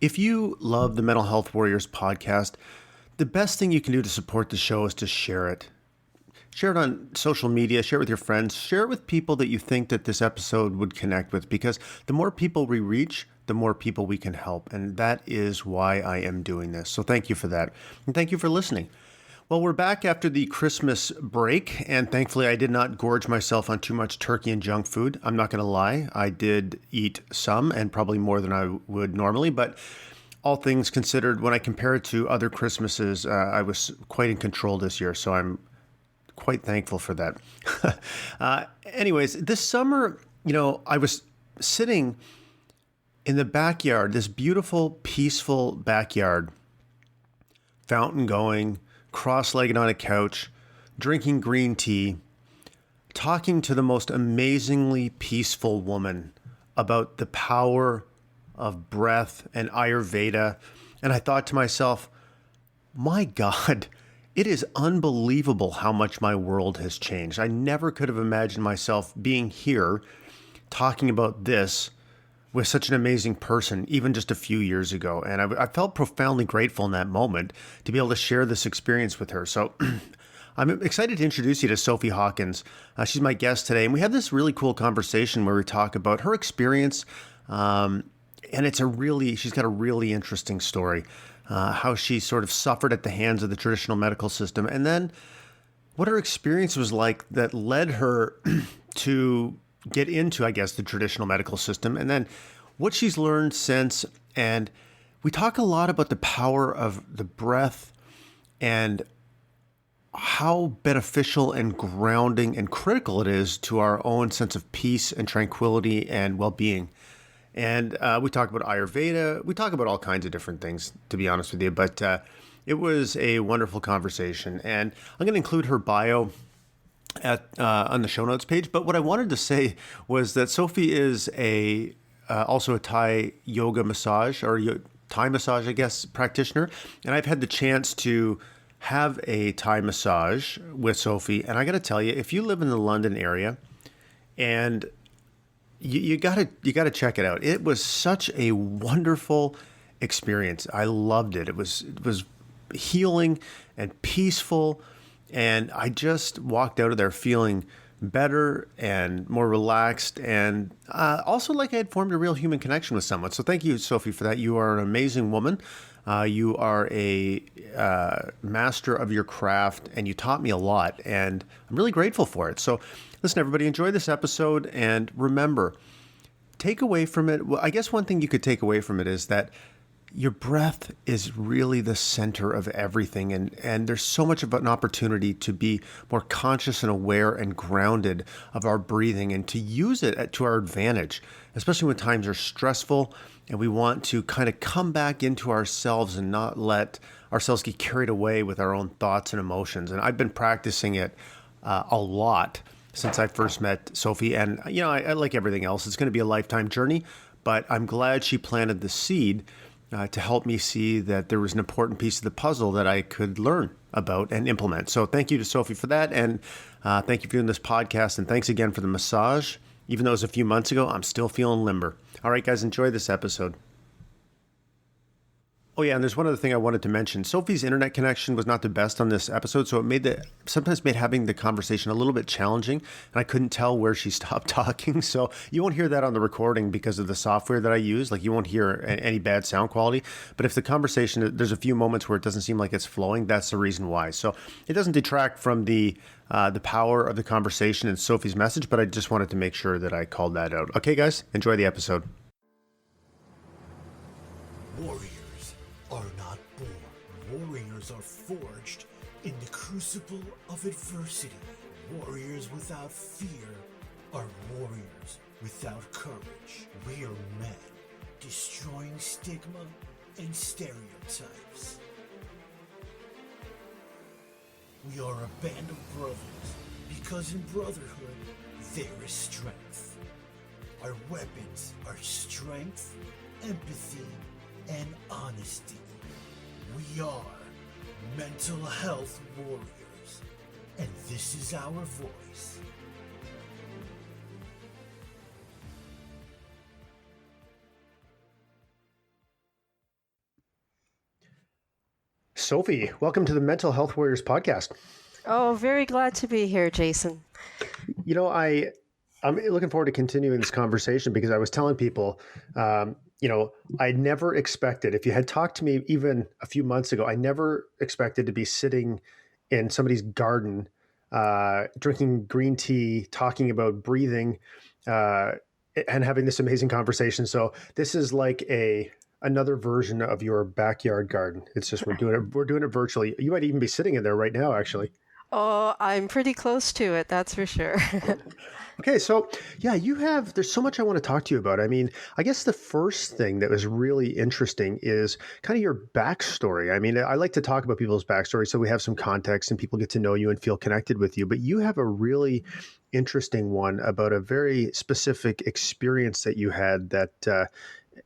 If you love the Mental Health Warriors podcast, the best thing you can do to support the show is to share it. Share it on social media, share it with your friends, share it with people that you think that this episode would connect with, because the more people we reach, the more people we can help. And that is why I am doing this. So thank you for that. And thank you for listening. Well, we're back after the Christmas break, and thankfully I did not gorge myself on too much turkey and junk food. I'm not going to lie. I did eat some, and probably more than I would normally, but all things considered, when I compare it to other Christmases, I was quite in control this year, so I'm quite thankful for that. Anyways, this summer, I was sitting in the backyard, this beautiful, peaceful backyard, fountain going, cross-legged on a couch, drinking green tea, talking to the most amazingly peaceful woman about the power of breath and Ayurveda. And I thought to myself, my God, it is unbelievable how much my world has changed. I never could have imagined myself being here talking about this with such an amazing person, even just a few years ago. And I felt profoundly grateful in that moment to be able to share this experience with her. So I'm excited to introduce you to Sophie Hawkins. She's my guest today. And we have this really cool conversation where we talk about her experience. And she's got a really interesting story, how she sort of suffered at the hands of the traditional medical system. And then what her experience was like that led her to get into, I guess, the traditional medical system, and then what she's learned since. And we talk a lot about the power of the breath and how beneficial and grounding and critical it is to our own sense of peace and tranquility and well-being. And we talk about Ayurveda. We talk about all kinds of different things, to be honest with you. But it was a wonderful conversation. And I'm going to include her bio on the show notes page. But what I wanted to say was that Sophie is also a Thai yoga massage, or Thai massage, I guess, practitioner. And I've had the chance to have a Thai massage with Sophie. And I got to tell you, if you live in the London area, and you gotta check it out. It was such a wonderful experience. I loved it. It was healing and peaceful. And I just walked out of there feeling better and more relaxed, and also like I had formed a real human connection with someone. So thank you, Sophie, for that. You are an amazing woman. You are a master of your craft, and you taught me a lot, and I'm really grateful for it. So listen, everybody, enjoy this episode, and remember, take away from it. Well, I guess one thing you could take away from it is that your breath is really the center of everything. And there's so much of an opportunity to be more conscious and aware and grounded of our breathing, and to use it to our advantage, especially when times are stressful and we want to kind of come back into ourselves and not let ourselves get carried away with our own thoughts and emotions. And I've been practicing it a lot since I first met Sophie. And, I like everything else, it's going to be a lifetime journey, but I'm glad she planted the seed to help me see that there was an important piece of the puzzle that I could learn about and implement. So thank you to Sophie for that. And thank you for doing this podcast. And thanks again for the massage. Even though it was a few months ago, I'm still feeling limber. All right, guys, enjoy this episode. Oh yeah, and there's one other thing I wanted to mention. Sophie's internet connection was not the best on this episode, so it sometimes made having the conversation a little bit challenging, and I couldn't tell where she stopped talking. So you won't hear that on the recording because of the software that I use. Like, you won't hear any bad sound quality. But if the conversation, there's a few moments where it doesn't seem like it's flowing, that's the reason why. So it doesn't detract from the power of the conversation and Sophie's message, but I just wanted to make sure that I called that out. Okay, guys, enjoy the episode. Warriors are not born. Warriors are forged in the crucible of adversity. Warriors without fear are warriors without courage. We are men, destroying stigma and stereotypes. We are a band of brothers, because in brotherhood there is strength. Our weapons are strength, empathy, and honesty. We are mental health warriors, and this is our voice. Sophie, welcome to the Mental Health Warriors podcast. Oh, very glad to be here, Jason. You know, I'm looking forward to continuing this conversation because I was telling people, I never expected, if you had talked to me even a few months ago, I never expected to be sitting in somebody's garden, drinking green tea, talking about breathing, and having this amazing conversation. So this is like another version of your backyard garden. It's just we're doing it virtually. You might even be sitting in there right now, actually. Oh, I'm pretty close to it, that's for sure. Okay, so yeah, there's so much I want to talk to you about. I mean, I guess the first thing that was really interesting is kind of your backstory. I mean, I like to talk about people's backstory so we have some context and people get to know you and feel connected with you. But you have a really interesting one about a very specific experience that you had that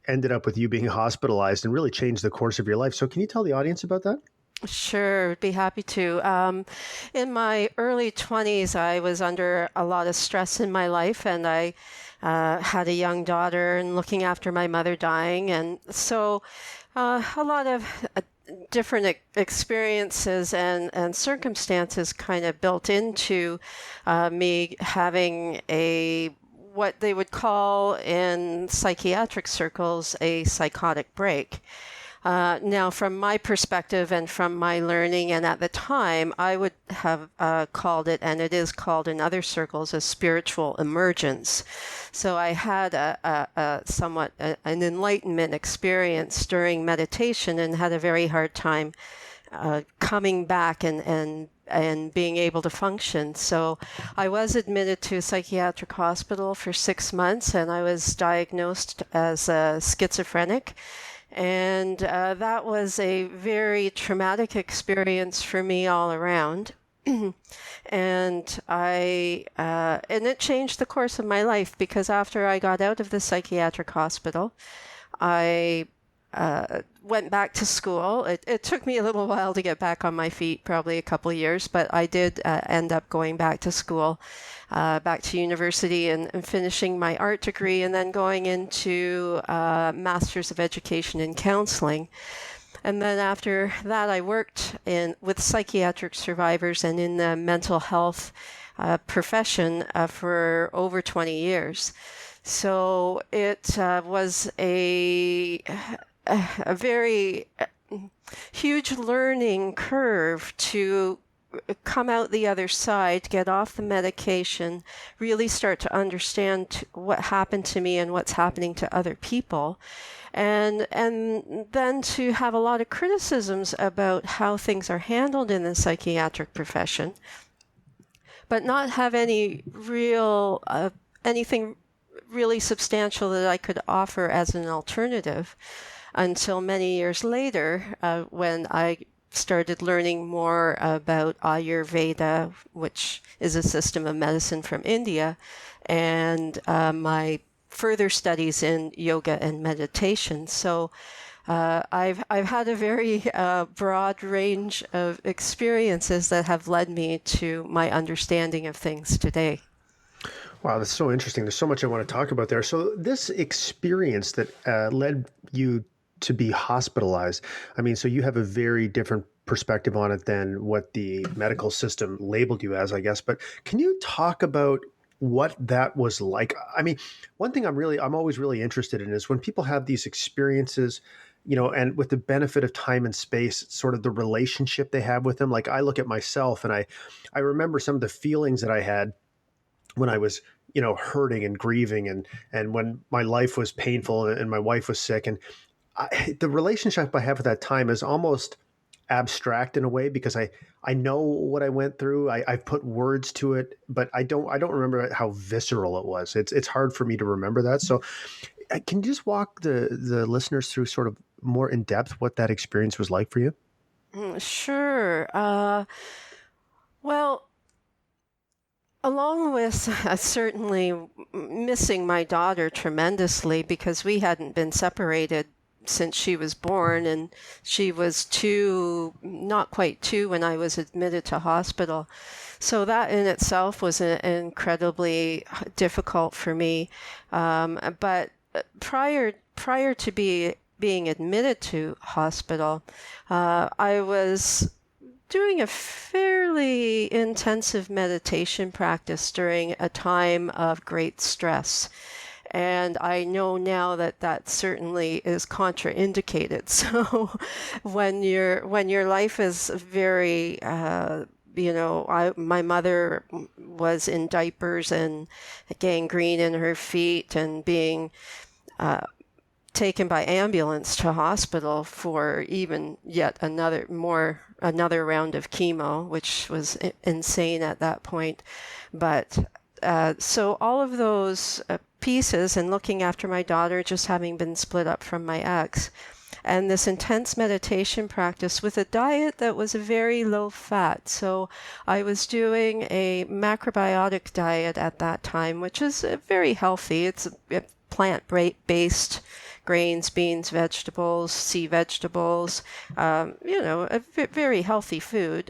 ended up with you being hospitalized and really changed the course of your life. So can you tell the audience about that? Sure, be happy to. In my early 20s, I was under a lot of stress in my life, and I had a young daughter and looking after my mother dying. And so a lot of different experiences and circumstances kind of built into me having what they would call in psychiatric circles a psychotic break. Now, from my perspective and from my learning, and at the time, I would have called it, and it is called in other circles, a spiritual emergence. So I had a somewhat an enlightenment experience during meditation and had a very hard time coming back and being able to function. So I was admitted to a psychiatric hospital for 6 months, and I was diagnosed as a schizophrenic. And that was a very traumatic experience for me all around. And it changed the course of my life because after I got out of the psychiatric hospital, I went back to school. It took me a little while to get back on my feet, probably a couple of years, but I did end up going back to school, back to university and finishing my art degree and then going into Masters of Education in Counseling. And then after that, I worked with psychiatric survivors and in the mental health profession for over 20 years. So it was a very huge learning curve to come out the other side, get off the medication, really start to understand what happened to me and what's happening to other people. And then to have a lot of criticisms about how things are handled in the psychiatric profession, but not have any real, anything really substantial that I could offer as an alternative until many years later when I started learning more about Ayurveda, which is a system of medicine from India, and my further studies in yoga and meditation. So I've had a very broad range of experiences that have led me to my understanding of things today. Wow, that's so interesting. There's so much I want to talk about there. So this experience that led you to be hospitalized, I mean, so you have a very different perspective on it than what the medical system labeled you as, I guess. But can you talk about what that was like? I mean, one thing I'm always really interested in is when people have these experiences, and with the benefit of time and space, sort of the relationship they have with them. Like I look at myself and I remember some of the feelings that I had when I was, hurting and grieving and when my life was painful and my wife was sick. And the relationship I have at that time is almost abstract in a way because I know what I went through. I've put words to it, but I don't remember how visceral it was. It's hard for me to remember that. So can you just walk the listeners through sort of more in depth what that experience was like for you? Sure. Well, along with certainly missing my daughter tremendously because we hadn't been separated since she was born, and she was not quite two when I was admitted to hospital. So that in itself was incredibly difficult for me. But prior to being admitted to hospital, I was doing a fairly intensive meditation practice during a time of great stress. And I know now that that certainly is contraindicated. So when your life is very, my mother was in diapers and gangrene in her feet and being taken by ambulance to hospital for even yet another round of chemo, which was insane at that point. But so all of those pieces, and looking after my daughter, just having been split up from my ex, and this intense meditation practice with a diet that was very low fat. So I was doing a macrobiotic diet at that time, which is very healthy. It's plant-based grains, beans, vegetables, sea vegetables, a very healthy food,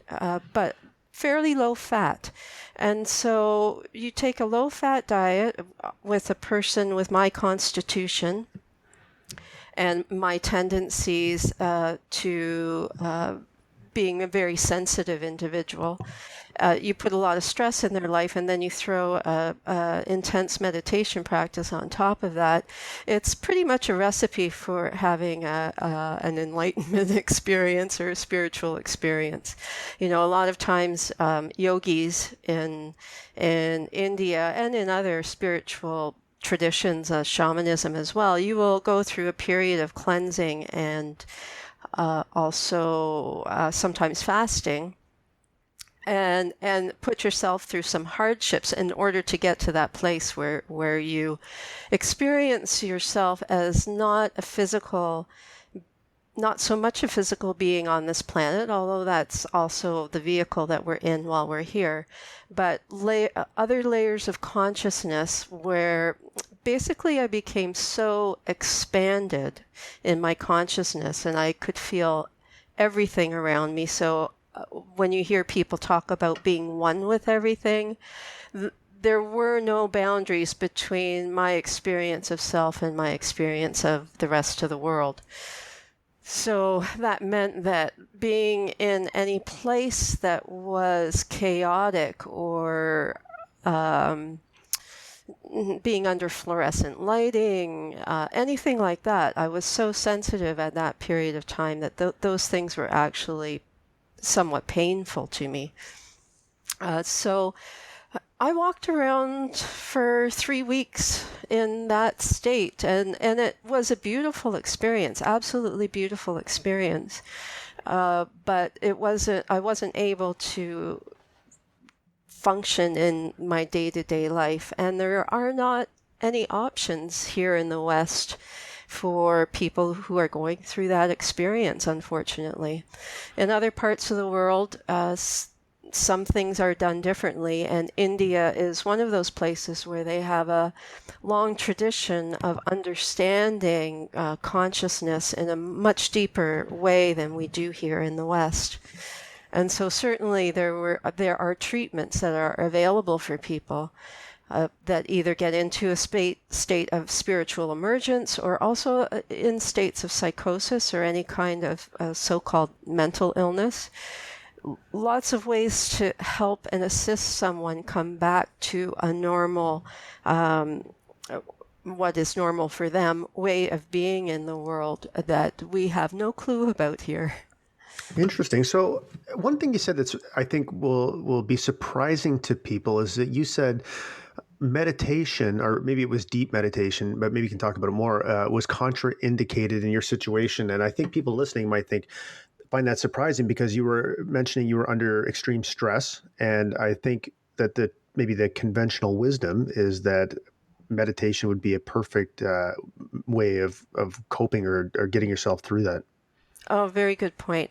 but fairly low fat. And so you take a low-fat diet with a person with my constitution and my tendencies to being a very sensitive individual. You put a lot of stress in their life, and then you throw a intense meditation practice on top of that. It's pretty much a recipe for having an enlightenment experience or a spiritual experience. A lot of times yogis in India and in other spiritual traditions, shamanism as well, you will go through a period of cleansing and also sometimes fasting, and put yourself through some hardships in order to get to that place where you experience yourself as not so much a physical being on this planet, although that's also the vehicle that we're in while we're here, but other layers of consciousness where basically I became so expanded in my consciousness and I could feel everything around me. So when you hear people talk about being one with everything, there were no boundaries between my experience of self and my experience of the rest of the world. So that meant that being in any place that was chaotic or being under fluorescent lighting, anything like that, I was so sensitive at that period of time that those things were actually somewhat painful to me. So I walked around for 3 weeks in that state, and it was a beautiful experience, absolutely beautiful experience. But I wasn't able to function in my day-to-day life, and there are not any options here in the West for people who are going through that experience, unfortunately. In other parts of the world, some things are done differently, and India is one of those places where they have a long tradition of understanding consciousness in a much deeper way than we do here in the West. And so certainly there are treatments that are available for people that either get into a state of spiritual emergence or also in states of psychosis or any kind of so-called mental illness. Lots of ways to help and assist someone come back to a normal, what is normal for them, way of being in the world that we have no clue about here. Interesting. So one thing you said that's I think will be surprising to people is that you said meditation, or maybe it was deep meditation, but maybe you can talk about it more, was contraindicated in your situation. And I think people listening might find that surprising because you were mentioning you were under extreme stress. And I think that maybe the conventional wisdom is that meditation would be a perfect way of coping or getting yourself through that. Oh, very good point.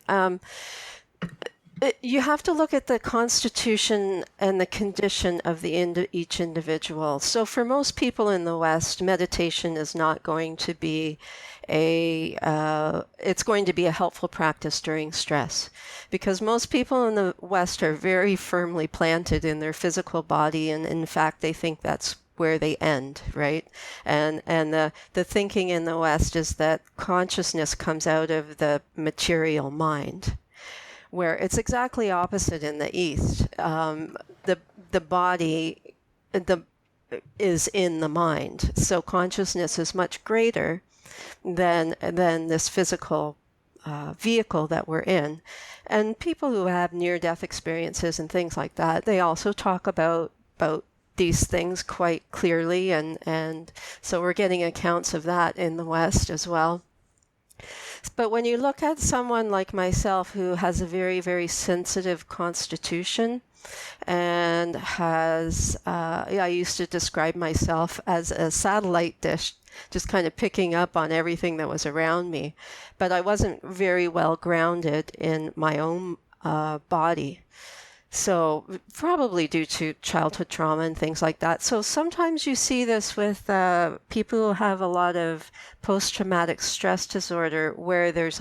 You have to look at the constitution and the condition of each individual. So for most people in the West, meditation is not going to be it's going to be a helpful practice during stress, because most people in the West are very firmly planted in their physical body, and in fact, they think that's where they end, right? And the thinking in the West is that consciousness comes out of the material mind, where it's exactly opposite in the East. The body is in the mind, so consciousness is much greater than this physical vehicle that we're in. And people who have near-death experiences and things like that, they also talk about these things quite clearly, and so we're getting accounts of that in the West as well. But when you look at someone like myself who has a very, very sensitive constitution and has, I used to describe myself as a satellite dish, just kind of picking up on everything that was around me. But I wasn't very well grounded in my own body. So probably due to childhood trauma and things like that. So sometimes you see this with people who have a lot of post-traumatic stress disorder where there's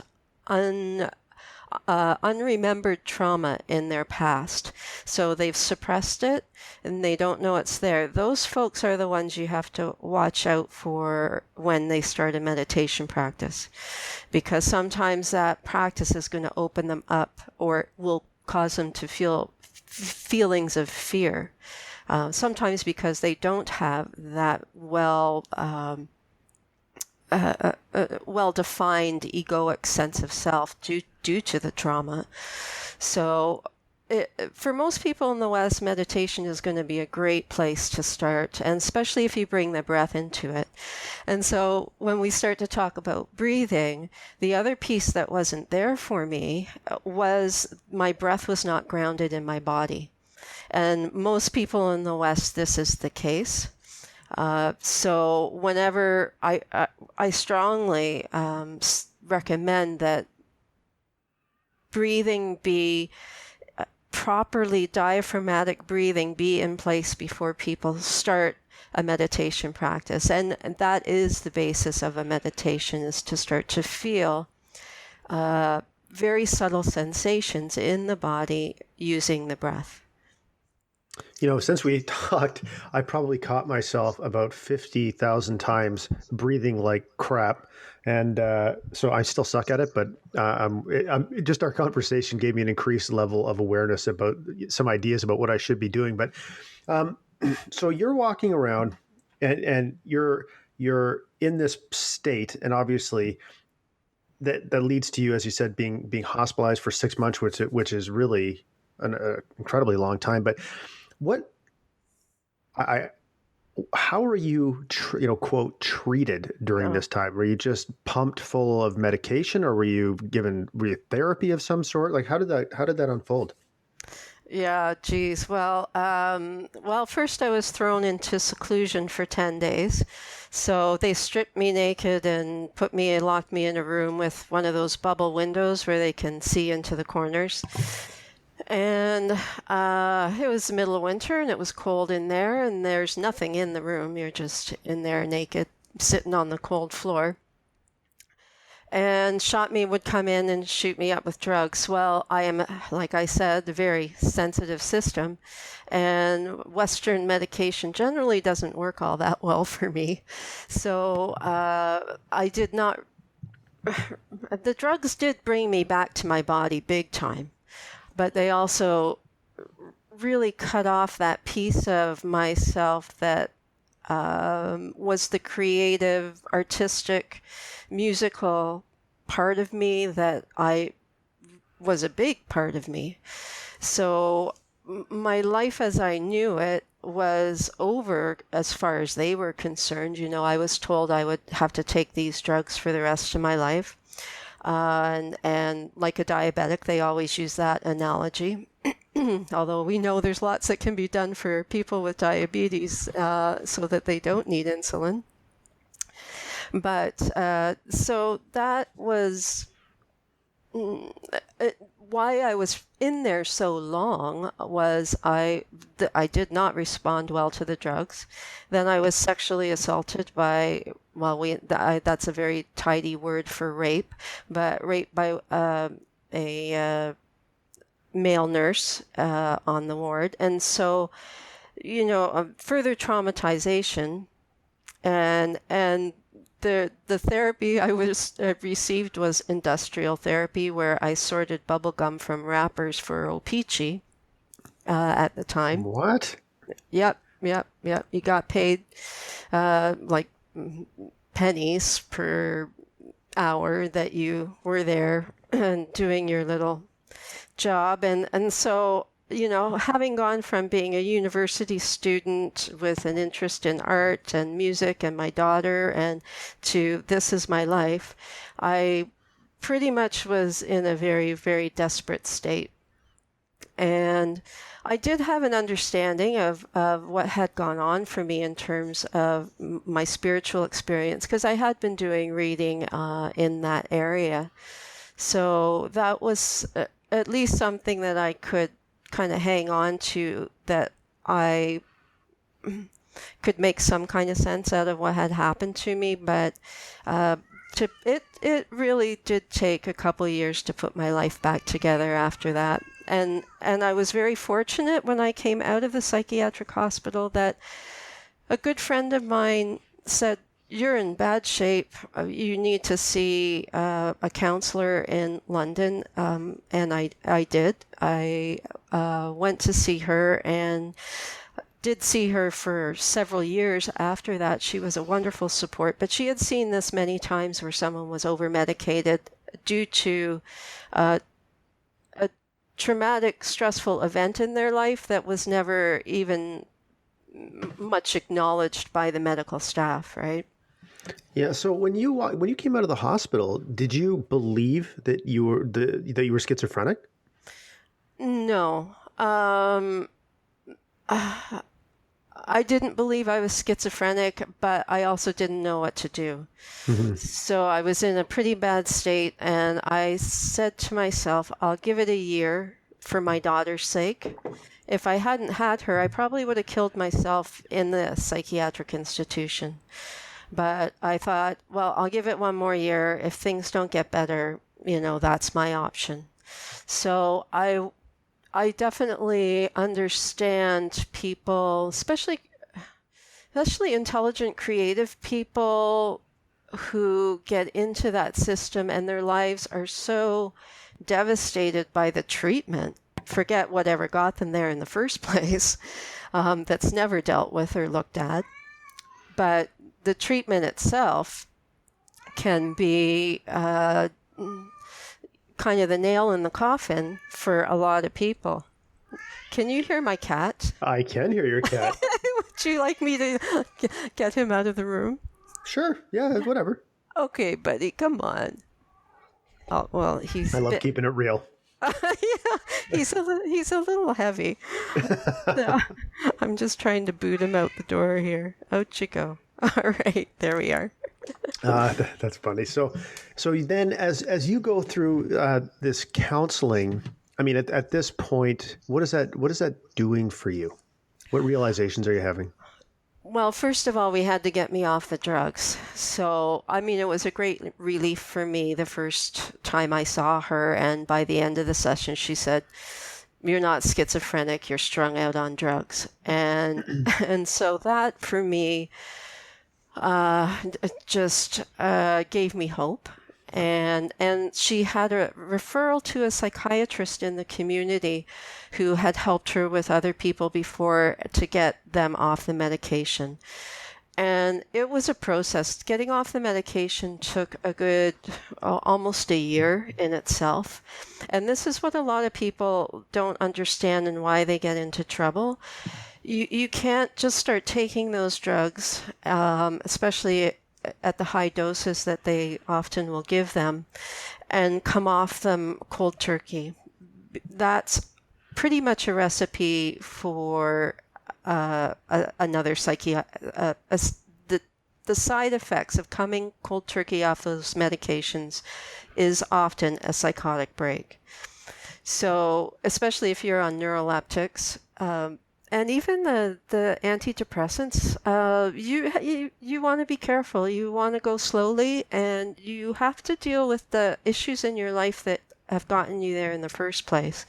unremembered trauma in their past. So they've suppressed it and they don't know it's there. Those folks are the ones you have to watch out for when they start a meditation practice, because sometimes that practice is going to open them up or will cause them to feel feelings of fear, sometimes because they don't have that well-defined egoic sense of self due to the trauma. So for most people in the West, meditation is going to be a great place to start, and especially if you bring the breath into it. And so when we start to talk about breathing, the other piece that wasn't there for me was my breath was not grounded in my body. And most people in the West, this is the case. So whenever I strongly recommend that breathing be properly, diaphragmatic breathing be in place before people start a meditation practice. And that is the basis of a meditation, is to start to feel very subtle sensations in the body using the breath. You know, since we talked, I probably caught myself about 50,000 times breathing like crap. And so I still suck at it, but just our conversation gave me an increased level of awareness about some ideas about what I should be doing. But so you're walking around and you're in this state, and obviously that leads to you, as you said, being hospitalized for 6 months, which is really an incredibly long time. But how are you, quote, treated during this time? Were you just pumped full of medication, or were you therapy of some sort? Like, how did that unfold? Yeah, geez. Well, first I was thrown into seclusion for 10 days. So they stripped me naked and locked me in a room with one of those bubble windows where they can see into the corners. And it was the middle of winter and it was cold in there, and there's nothing in the room. You're just in there naked, sitting on the cold floor. And me would come in and shoot me up with drugs. Well, I am, like I said, a very sensitive system, and Western medication generally doesn't work all that well for me. So I did not, the drugs did bring me back to my body big time, but they also really cut off that piece of myself that was the creative, artistic, musical part of me that was a big part of me. So my life as I knew it was over as far as they were concerned. You know, I was told I would have to take these drugs for the rest of my life. And like a diabetic, they always use that analogy. Although we know there's lots that can be done for people with diabetes so that they don't need insulin. But so that was why I was in there so long. Was I did not respond well to the drugs. Then I was sexually assaulted by, that's a very tidy word for rape, but rape by a male nurse on the ward. And so further traumatization, and the therapy I received was industrial therapy, where I sorted bubble gum from wrappers for O-Pee-Chee at the time. What? Yep. You got paid like pennies per hour that you were there and doing your little job. And so, having gone from being a university student with an interest in art and music and my daughter and to this is my life, I pretty much was in a very, very desperate state. And I did have an understanding of what had gone on for me in terms of my spiritual experience, because I had been doing reading in that area. So that was at least something that I could kind of hang on to, that I could make some kind of sense out of what had happened to me. But it really did take a couple of years to put my life back together after that. And I was very fortunate when I came out of the psychiatric hospital that a good friend of mine said, "You're in bad shape. You need to see a counselor in London." And I did. I went to see her and did see her for several years after that. She was a wonderful support, but she had seen this many times where someone was over-medicated due to a traumatic, stressful event in their life that was never even much acknowledged by the medical staff, right? Yeah. So when you came out of the hospital, did you believe that you were schizophrenic? No. I didn't believe I was schizophrenic, but I also didn't know what to do. Mm-hmm. So I was in a pretty bad state, and I said to myself, I'll give it a year for my daughter's sake. If I hadn't had her, I probably would have killed myself in the psychiatric institution. But I thought, well, I'll give it one more year. If things don't get better, that's my option. So I definitely understand people, especially intelligent, creative people who get into that system and their lives are so devastated by the treatment. Forget whatever got them there in the first place. That's never dealt with or looked at. But the treatment itself can be kind of the nail in the coffin for a lot of people. Can you hear my cat? I can hear your cat. Would you like me to get him out of the room? Sure. Yeah, whatever. Okay, buddy, come on. Oh, well, I love keeping it real. Yeah, he's a little heavy. No, I'm just trying to boot him out the door here. Out you go. All right, there we are. That's funny. So then, as you go through this counseling, I mean, at this point, what is that doing for you? What realizations are you having? Well, first of all, we had to get me off the drugs. So, I mean, it was a great relief for me the first time I saw her. And by the end of the session, she said, "You're not schizophrenic, you're strung out on drugs." And so that for me just gave me hope. And she had a referral to a psychiatrist in the community who had helped her with other people before to get them off the medication. And it was a process. Getting off the medication took a good almost a year in itself. And this is what a lot of people don't understand and why they get into trouble. You can't just start taking those drugs, especially at the high doses that they often will give them, and come off them cold turkey. That's pretty much a recipe for another the side effects of coming cold turkey off those medications is often a psychotic break. So, especially if you're on neuroleptics, and even the antidepressants, you want to be careful. You want to go slowly, and you have to deal with the issues in your life that have gotten you there in the first place.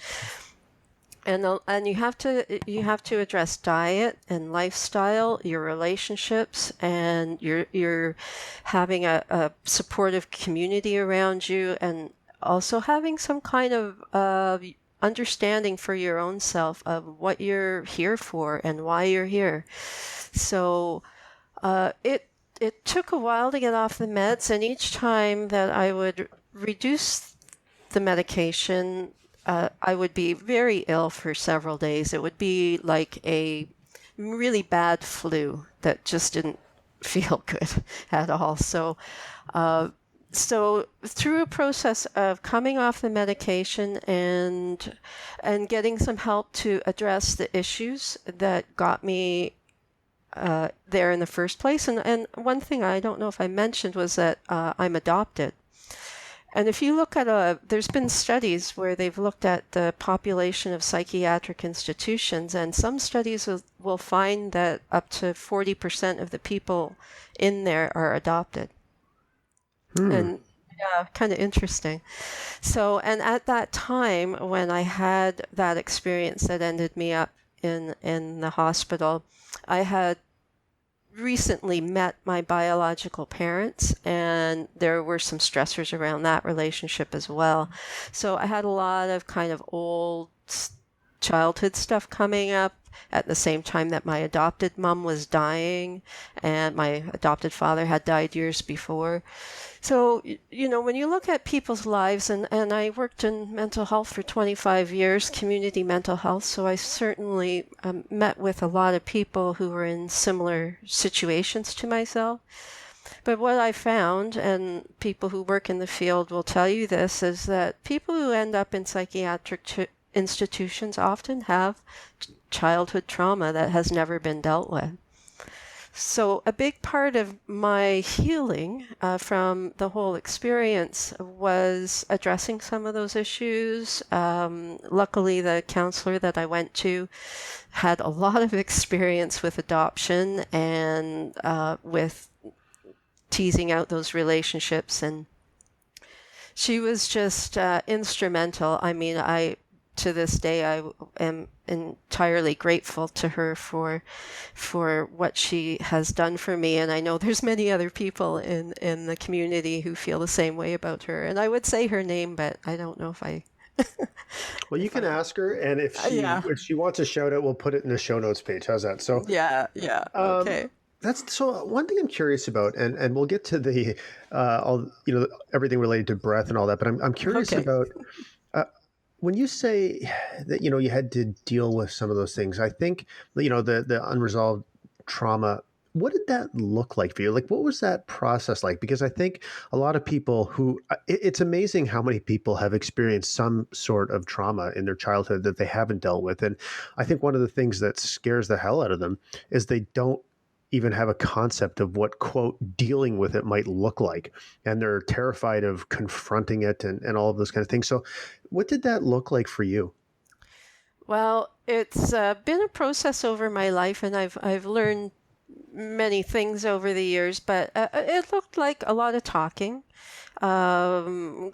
And you have to address diet and lifestyle, your relationships, and you're having a supportive community around you, and also having some kind of understanding for your own self of what you're here for and why you're here. So it took a while to get off the meds, and each time that I would reduce the medication, I would be very ill for several days. It would be like a really bad flu that just didn't feel good at all. So through a process of coming off the medication and getting some help to address the issues that got me there in the first place. And one thing I don't know if I mentioned was that I'm adopted. And if you look at there's been studies where they've looked at the population of psychiatric institutions, and some studies will find that up to 40% of the people in there are adopted. And yeah, kind of interesting. So, and at that time when I had that experience that ended me up in the hospital, I had recently met my biological parents, and there were some stressors around that relationship as well. So I had a lot of kind of old childhood stuff coming up at the same time that my adopted mom was dying, and my adopted father had died years before. So, when you look at people's lives, and I worked in mental health for 25 years, community mental health, so I certainly met with a lot of people who were in similar situations to myself. But what I found, and people who work in the field will tell you this, is that people who end up in psychiatric institutions often have childhood trauma that has never been dealt with. So a big part of my healing from the whole experience was addressing some of those issues. Luckily, the counselor that I went to had a lot of experience with adoption and with teasing out those relationships, and she was just instrumental. I mean, to this day, I am entirely grateful to her for what she has done for me. And I know there's many other people in the community who feel the same way about her. And I would say her name, but I don't know if I... Well, you can ask her, and if Yeah. she wants a shout out, we'll put it in the show notes page. How's that? So Yeah, okay. that's so one thing I'm curious about, and we'll get to the all everything related to breath and all that. But I'm curious Okay. about when you say that you had to deal with some of those things. I think the unresolved trauma. What did that look like for you? Like, what was that process like? Because I think a lot of people it's amazing how many people have experienced some sort of trauma in their childhood that they haven't dealt with. And I think one of the things that scares the hell out of them is they don't even have a concept of what, quote, dealing with it might look like. And they're terrified of confronting it and all of those kind of things. So what did that look like for you? Well, it's been a process over my life, and I've learned many things over the years, but it looked like a lot of talking, um,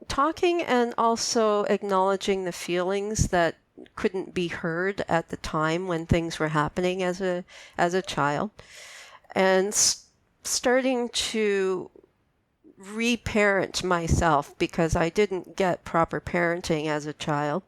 talking and also acknowledging the feelings that couldn't be heard at the time when things were happening as a child, and starting to reparent myself because I didn't get proper parenting as a child,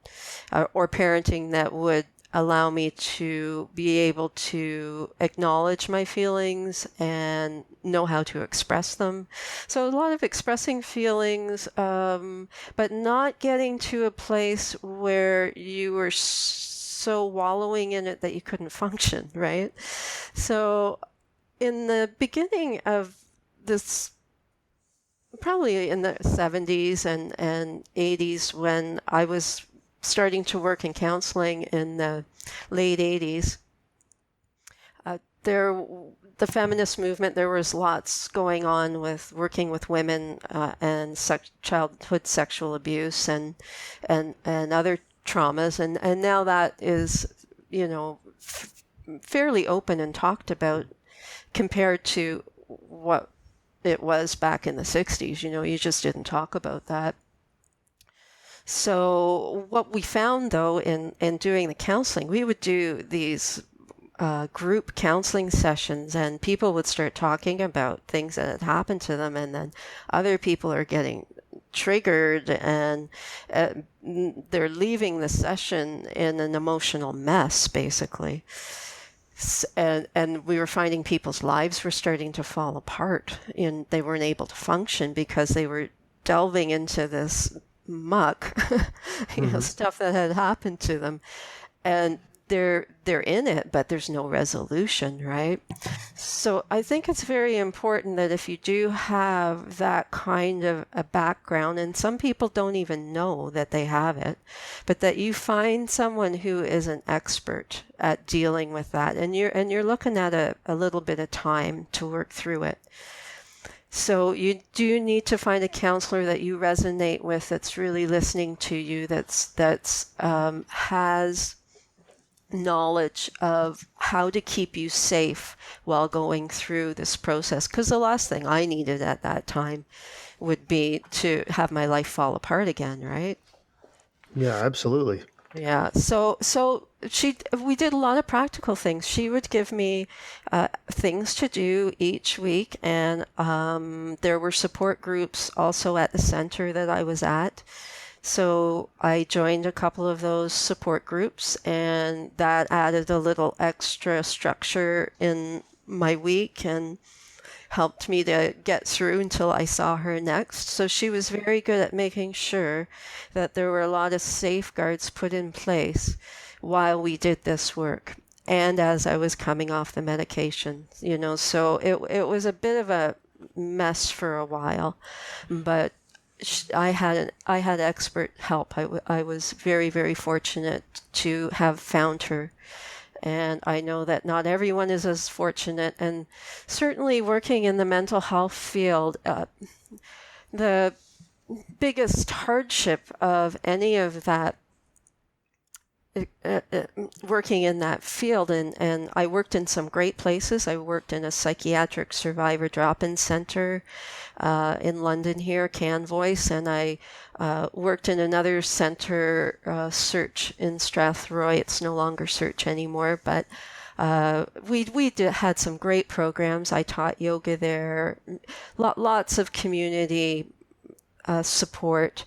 or parenting that would allow me to be able to acknowledge my feelings and know how to express them. So a lot of expressing feelings, but not getting to a place where you were so wallowing in it that you couldn't function, right? So in the beginning of this, probably in the 70s and 80s, when I was starting to work in counseling in the late 80s, the feminist movement, there was lots going on with working with women and childhood sexual abuse and other traumas, and now that is fairly open and talked about compared to what it was back in the 60s. You just didn't talk about that. So what we found, though, in doing the counseling, we would do these group counseling sessions, and people would start talking about things that had happened to them, and then other people are getting triggered, and they're leaving the session in an emotional mess, basically. And we were finding people's lives were starting to fall apart, and they weren't able to function because they were delving into this muck, stuff that had happened to them, and they're in it, but there's no resolution, right? So I think it's very important that if you do have that kind of a background, and some people don't even know that they have it, but that you find someone who is an expert at dealing with that, and you're looking at a little bit of time to work through it. So you do need to find a counselor that you resonate with, that's really listening to you, that's has knowledge of how to keep you safe while going through this process. Because the last thing I needed at that time would be to have my life fall apart again, right? Yeah, absolutely. Yeah. So we did a lot of practical things. She would give me things to do each week, and there were support groups also at the center that I was at. So I joined a couple of those support groups, and that added a little extra structure in my week and helped me to get through until I saw her next. So she was very good at making sure that there were a lot of safeguards put in place while we did this work, and as I was coming off the medication, so it was a bit of a mess for a while, but I had expert help. I was very, very fortunate to have found her. And I know that not everyone is as fortunate. And certainly working in the mental health field, the biggest hardship of any of that, working in that field, and I worked in some great places. I worked in a psychiatric survivor drop-in center in London here, Can Voice, and I worked in another center, Search in Strathroy. It's no longer Search anymore, but had some great programs. I taught yoga there, lots of community support.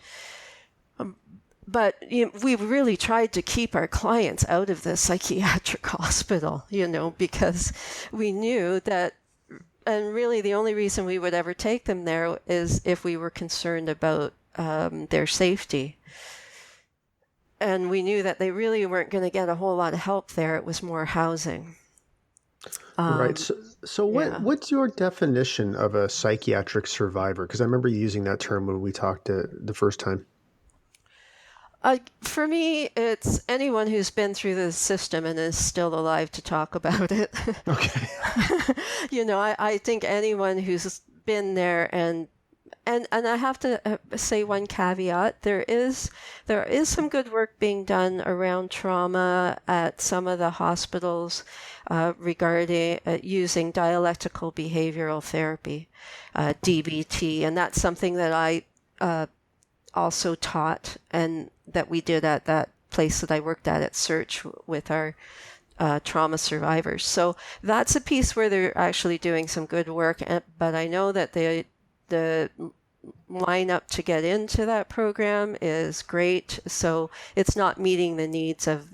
But we really tried to keep our clients out of the psychiatric hospital, because we knew that, and really the only reason we would ever take them there is if we were concerned about their safety. And we knew that they really weren't going to get a whole lot of help there. It was more housing. Right. So what's your definition of a psychiatric survivor? Because I remember using that term when we talked the first time. For me, it's anyone who's been through the system and is still alive to talk about it. Okay. I think anyone who's been there, and I have to say one caveat: there is some good work being done around trauma at some of the hospitals regarding using dialectical behavioral therapy, DBT, and that's something that I also taught, and that we did at that place that I worked at Search with our trauma survivors. So that's a piece where they're actually doing some good work. But I know that the lineup to get into that program is great. So it's not meeting the needs of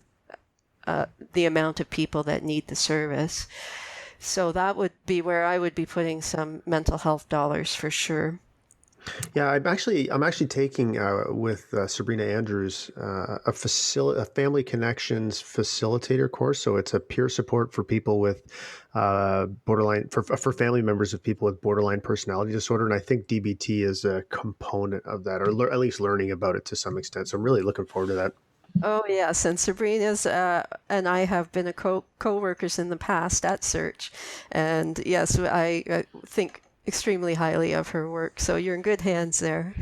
the amount of people that need the service. So that would be where I would be putting some mental health dollars for sure. Yeah, I'm actually taking with Sabrina Andrews a family connections facilitator course. So it's a peer support for people with borderline, for family members of people with borderline personality disorder, and I think DBT is a component of that, or at least learning about it to some extent. So I'm really looking forward to that. Oh yes, and Sabrina's and I have been co-workers in the past at Search, and yes, I think extremely highly of her work. So you're in good hands there.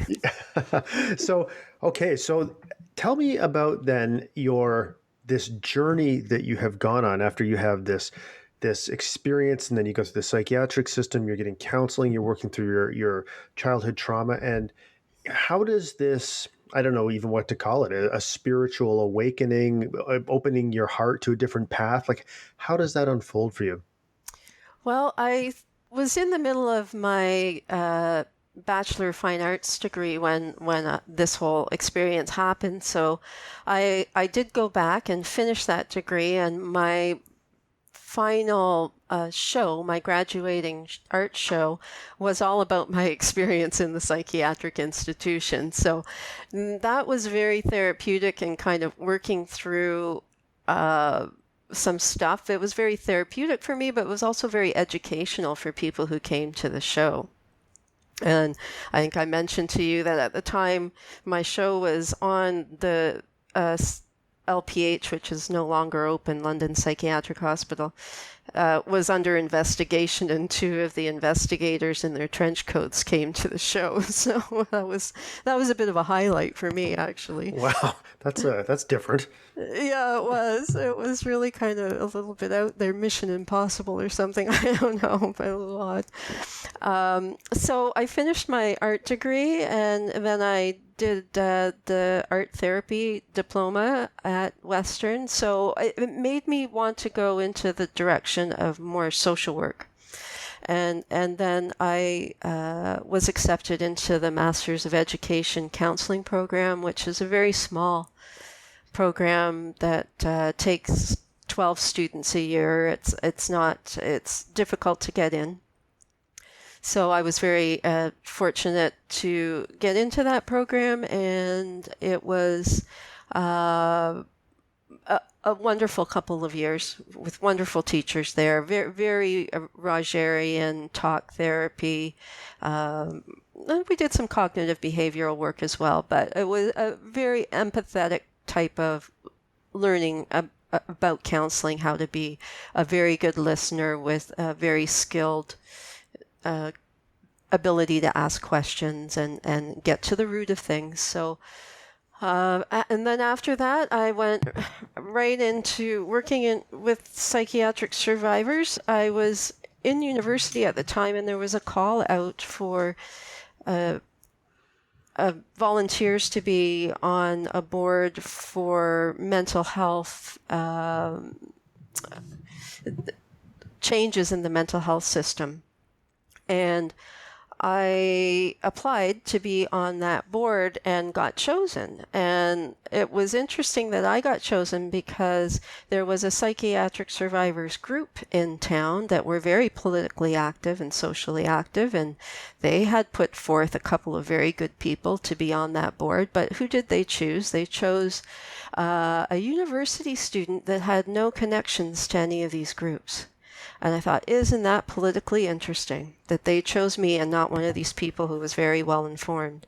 So tell me about then this journey that you have gone on after you have this experience, and then you go through the psychiatric system, you're getting counseling, you're working through your childhood trauma, and how does this I don't know even what to call it, a spiritual awakening, opening your heart to a different path? Like, how does that unfold for you? Well, I was in the middle of my Bachelor of Fine Arts degree when this whole experience happened. So I did go back and finish that degree, and my final show, my graduating art show, was all about my experience in the psychiatric institution. So that was very therapeutic and kind of working through some stuff. It was very therapeutic for me, but it was also very educational for people who came to the show. And I think I mentioned to you that at the time my show was on the LPH, which is no longer open, London Psychiatric Hospital, was under investigation, and two of the investigators in their trench coats came to the show. So that was a bit of a highlight for me, actually. Wow, that's different. Yeah, it was. It was really kind of a little bit out there, Mission Impossible or something. I don't know, but a little odd. So I finished my art degree, and then I did the art therapy diploma at Western. So it made me want to go into the direction of more social work. And then I was accepted into the Masters of Education Counseling program, which is a very small program that takes 12 students a year. It's difficult to get in. So I was very fortunate to get into that program, and it was a wonderful couple of years with wonderful teachers there, very, very Rogerian talk therapy. We did some cognitive behavioral work as well, but it was a very empathetic type of learning about counseling, how to be a very good listener with a very skilled ability to ask questions and get to the root of things. So, and then after that, I went right into working with psychiatric survivors. I was in university at the time, and there was a call out for volunteers to be on a board for mental health changes in the mental health system. And I applied to be on that board and got chosen. And it was interesting that I got chosen because there was a psychiatric survivors group in town that were very politically active and socially active, and they had put forth a couple of very good people to be on that board. But who did they choose? They chose a university student that had no connections to any of these groups. And I thought, isn't that politically interesting that they chose me and not one of these people who was very well informed?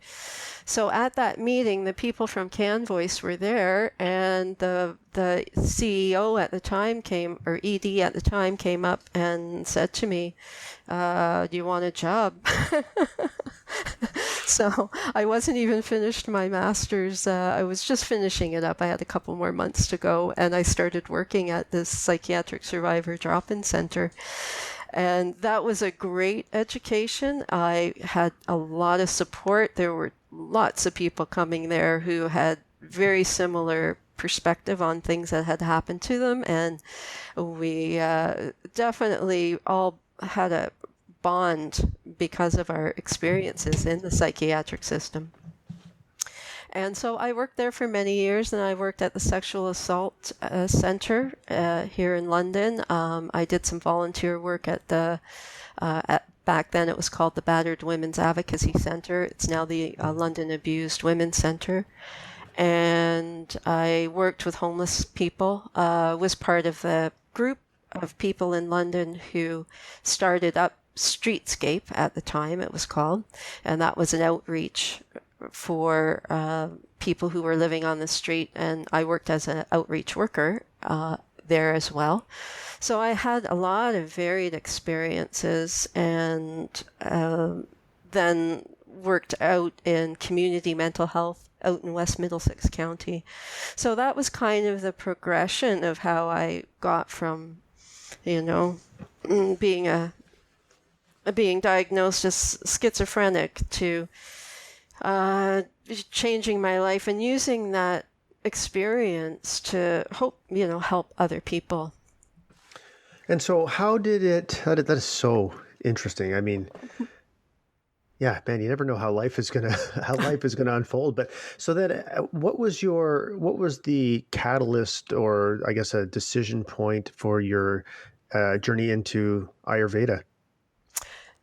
So at that meeting, the people from CanVoice were there, and the CEO at the time or ED at the time came up and said to me, do you want a job? So I wasn't even finished my master's. I was just finishing it up. I had a couple more months to go, and I started working at this psychiatric survivor drop-in center. And that was a great education. I had a lot of support. There were lots of people coming there who had very similar perspective on things that had happened to them. And we definitely all had a bond because of our experiences in the psychiatric system. And so I worked there for many years, and I worked at the Sexual Assault Center here in London. I did some volunteer work at back then it was called the Battered Women's Advocacy Center. It's now the London Abused Women's Center. And I worked with homeless people, was part of the group of people in London who started up Streetscape at the time, it was called. And that was an outreach for people who were living on the street, and I worked as an outreach worker there as well. So I had a lot of varied experiences, and then worked out in community mental health out in West Middlesex County. So that was kind of the progression of how I got from, being diagnosed as schizophrenic to uh, changing my life and using that experience to help other people. And so that is so interesting. I mean, yeah, man, you never know how life is gonna unfold. But so then, what was the catalyst, or I guess a decision point for your journey into Ayurveda?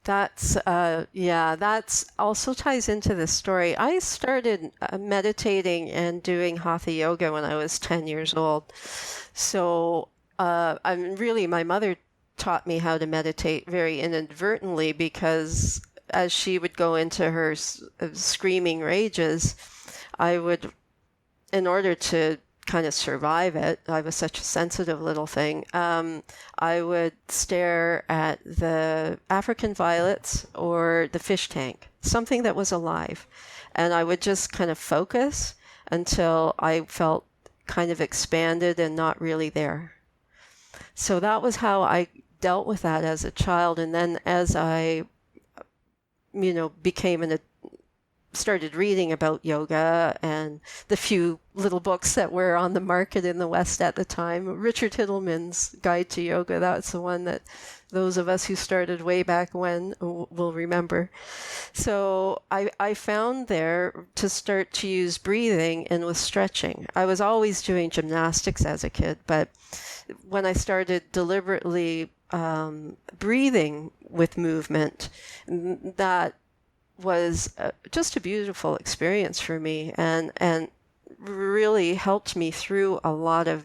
That's also ties into this story. I started meditating and doing hatha yoga when I was 10 years old. So my mother taught me how to meditate very inadvertently, because as she would go into her screaming rages, I would, in order to kind of survive it, I was such a sensitive little thing, I would stare at the African violets or the fish tank, something that was alive. And I would just kind of focus until I felt kind of expanded and not really there. So that was how I dealt with that as a child. And then as I started reading about yoga and the few little books that were on the market in the West at the time, Richard Hittleman's Guide to Yoga, that's the one that those of us who started way back when will remember. So I found there to start to use breathing and with stretching. I was always doing gymnastics as a kid, but when I started deliberately breathing with movement, that was just a beautiful experience for me, and really helped me through a lot of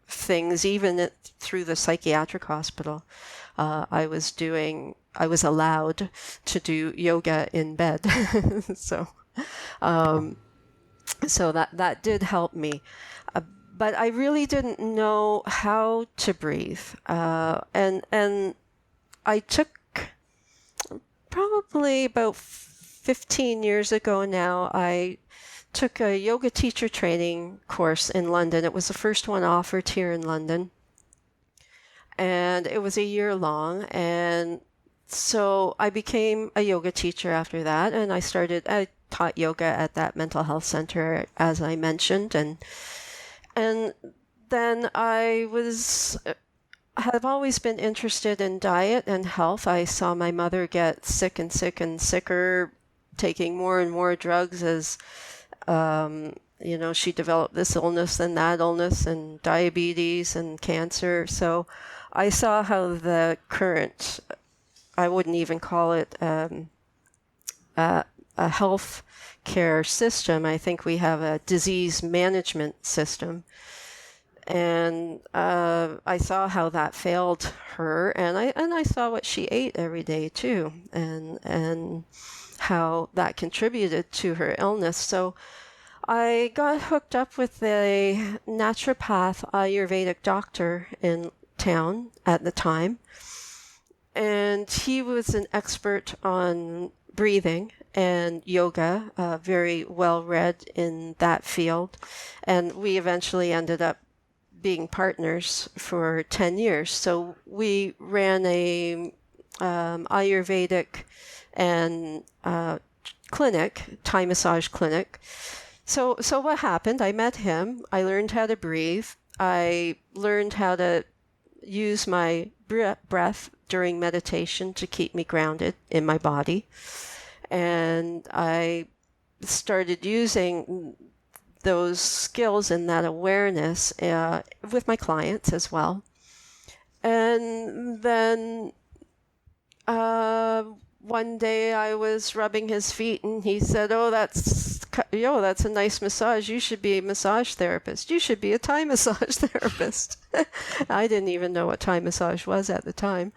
things, even through the psychiatric hospital. I was allowed to do yoga in bed. So that did help me. But I really didn't know how to breathe. And I took probably about 15 years ago now, I took a yoga teacher training course in London. It was the first one offered here in London. And it was a year long. And so I became a yoga teacher after that. And I taught yoga at that mental health center, as I mentioned. And then have always been interested in diet and health. I saw my mother get sick and sicker, taking more and more drugs as, she developed this illness and that illness and diabetes and cancer. So I saw how the current, I wouldn't even call it a health care system. I think we have a disease management system. And I saw how that failed her, and I saw what she ate every day too, and how that contributed to her illness. So I got hooked up with a naturopath Ayurvedic doctor in town at the time, and he was an expert on breathing and yoga, very well read in that field, and we eventually ended up being partners for 10 years. So we ran a Ayurvedic and clinic, Thai massage clinic. So what happened? I met him. I learned how to breathe. I learned how to use my breath during meditation to keep me grounded in my body. And I started using those skills and that awareness with my clients as well. And then one day I was rubbing his feet and he said, "Oh, that's a nice massage. You should be a massage therapist. You should be a Thai massage therapist." I didn't even know what Thai massage was at the time.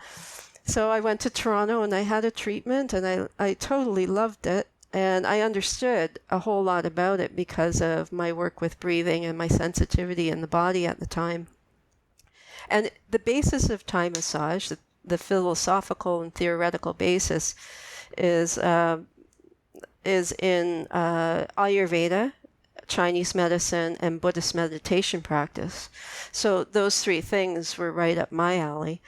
So I went to Toronto and I had a treatment, and I totally loved it. And I understood a whole lot about it because of my work with breathing and my sensitivity in the body at the time. And the basis of Thai massage, the philosophical and theoretical basis, is in Ayurveda, Chinese medicine, and Buddhist meditation practice. So those three things were right up my alley.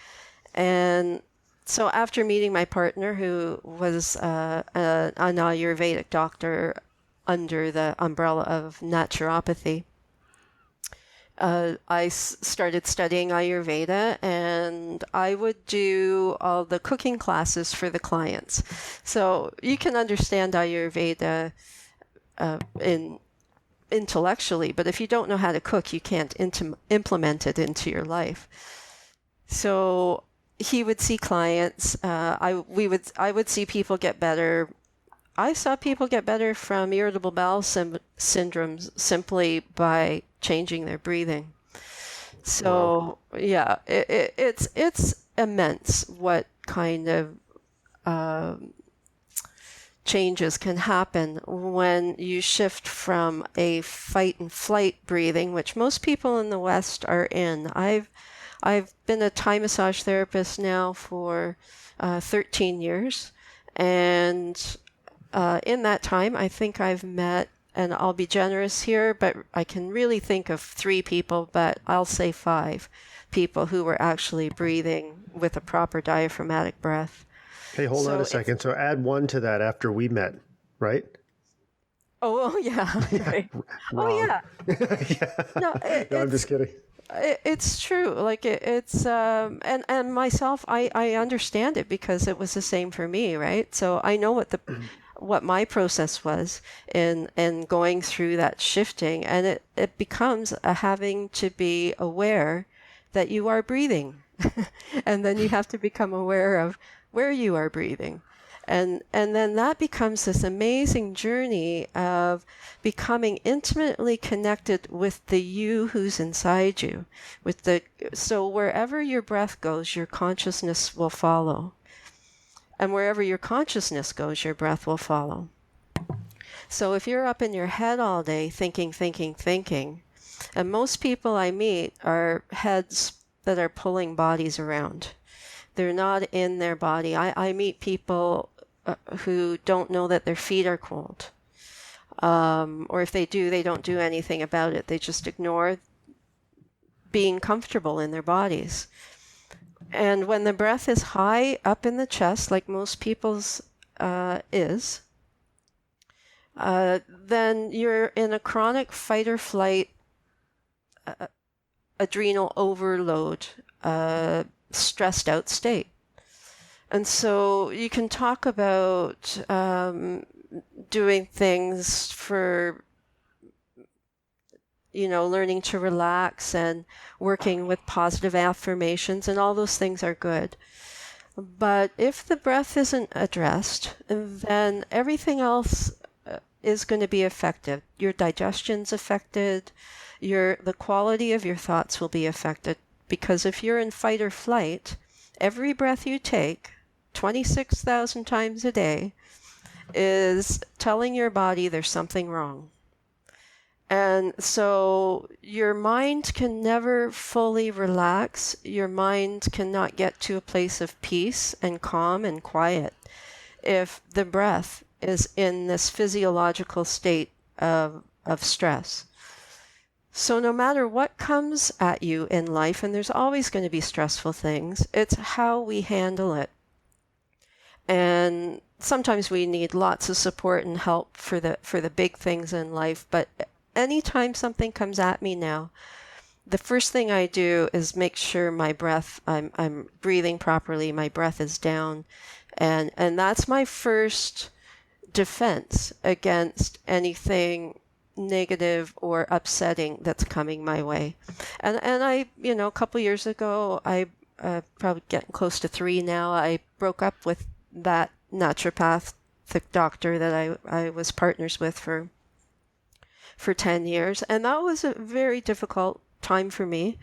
And So after meeting my partner, who was an Ayurvedic doctor under the umbrella of naturopathy, I started studying Ayurveda, and I would do all the cooking classes for the clients. So you can understand Ayurveda in intellectually, but if you don't know how to cook, you can't implement it into your life. So he would see clients. I would see people get better. I saw people get better from irritable bowel syndrome simply by changing their breathing. So yeah, it's immense what kind of changes can happen when you shift from a fight and flight breathing, which most people in the West are in. I've been a Thai massage therapist now for 13 years, and in that time, I think I've met, and I'll be generous here, but I can really think of 3 people, but I'll say 5 people who were actually breathing with a proper diaphragmatic breath. Hey, hold on a second. So add 1 to that after we met, right? Oh yeah. Right. Wrong. Oh yeah. Yeah. No, I'm just kidding. It's true. Like it's and myself, I understand it because it was the same for me, right? So I know what my process was in going through that shifting, and it becomes a having to be aware that you are breathing, and then you have to become aware of where you are breathing. And then that becomes this amazing journey of becoming intimately connected with the you who's inside you. So wherever your breath goes, your consciousness will follow. And wherever your consciousness goes, your breath will follow. So if you're up in your head all day thinking, and most people I meet are heads that are pulling bodies around. They're not in their body. I meet people who don't know that their feet are cold. Or if they do, they don't do anything about it. They just ignore being comfortable in their bodies. And when the breath is high up in the chest, like most people's is, then you're in a chronic fight or flight, adrenal overload, stressed out state. And so you can talk about doing things for, learning to relax and working with positive affirmations, and all those things are good. But if the breath isn't addressed, then everything else is going to be affected. Your digestion's affected. The quality of your thoughts will be affected. Because if you're in fight or flight, every breath you take, 26,000 times a day, is telling your body there's something wrong. And so your mind can never fully relax. Your mind cannot get to a place of peace and calm and quiet if the breath is in this physiological state of stress. So no matter what comes at you in life, and there's always going to be stressful things, it's how we handle it. And sometimes we need lots of support and help for the big things in life. But anytime something comes at me now, the first thing I do is make sure my breath, I'm breathing properly, my breath is down. And that's my first defense against anything negative or upsetting that's coming my way. And I, a couple years ago, I probably getting close to 3 now, I broke up with that naturopathic doctor that I was partners with for 10 years. And that was a very difficult time for me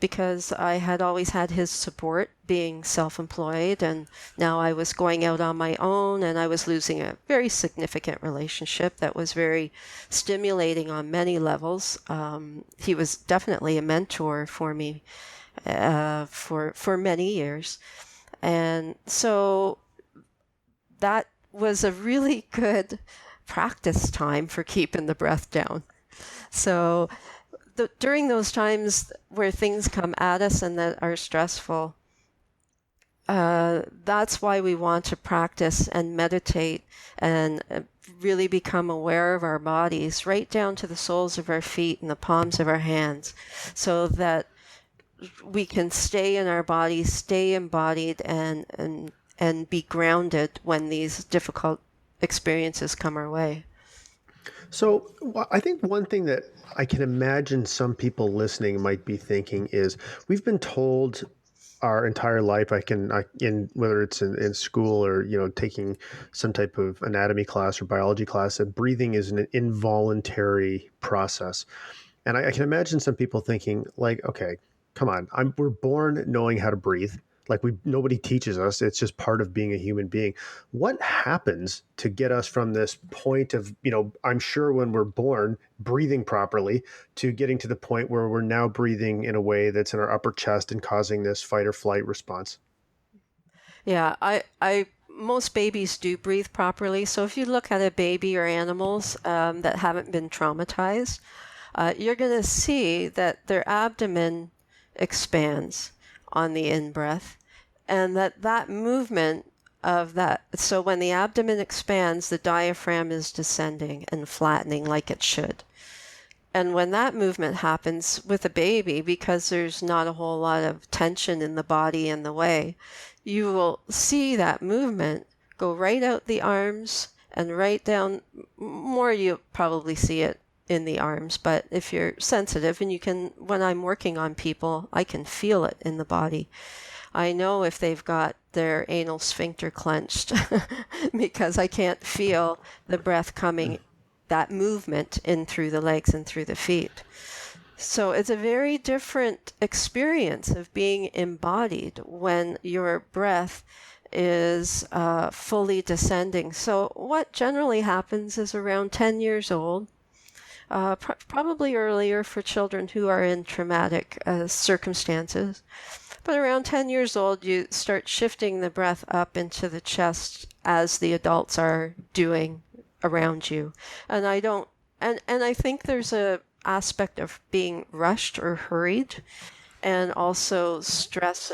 because I had always had his support being self-employed, and now I was going out on my own, and I was losing a very significant relationship that was very stimulating on many levels. He was definitely a mentor for me for many years. And so that was a really good practice time for keeping the breath down. So during those times where things come at us and that are stressful, that's why we want to practice and meditate and really become aware of our bodies, right down to the soles of our feet and the palms of our hands, so that we can stay in our bodies, stay embodied, and be grounded when these difficult experiences come our way. So I think one thing that I can imagine some people listening might be thinking is we've been told our entire life, in whether it's in school or, taking some type of anatomy class or biology class, that breathing is an involuntary process. And I can imagine some people thinking like, okay, come on, we're born knowing how to breathe. Like nobody teaches us. It's just part of being a human being. What happens to get us from this point of, I'm sure when we're born breathing properly to getting to the point where we're now breathing in a way that's in our upper chest and causing this fight or flight response? Yeah, most babies do breathe properly. So if you look at a baby or animals that haven't been traumatized, you're going to see that their abdomen expands on the in-breath, and that movement of that, so when the abdomen expands, the diaphragm is descending and flattening like it should. And when that movement happens with a baby, because there's not a whole lot of tension in the body in the way, you will see that movement go right out the arms and right down. More, you probably see it in the arms, but if you're sensitive, and when I'm working on people, I can feel it in the body. I know if they've got their anal sphincter clenched because I can't feel the breath coming, that movement in through the legs and through the feet. So it's a very different experience of being embodied when your breath is fully descending. So what generally happens is around 10 years old, probably earlier for children who are in traumatic circumstances. But around 10 years old, you start shifting the breath up into the chest as the adults are doing around you. And I think there's a aspect of being rushed or hurried, and also stress,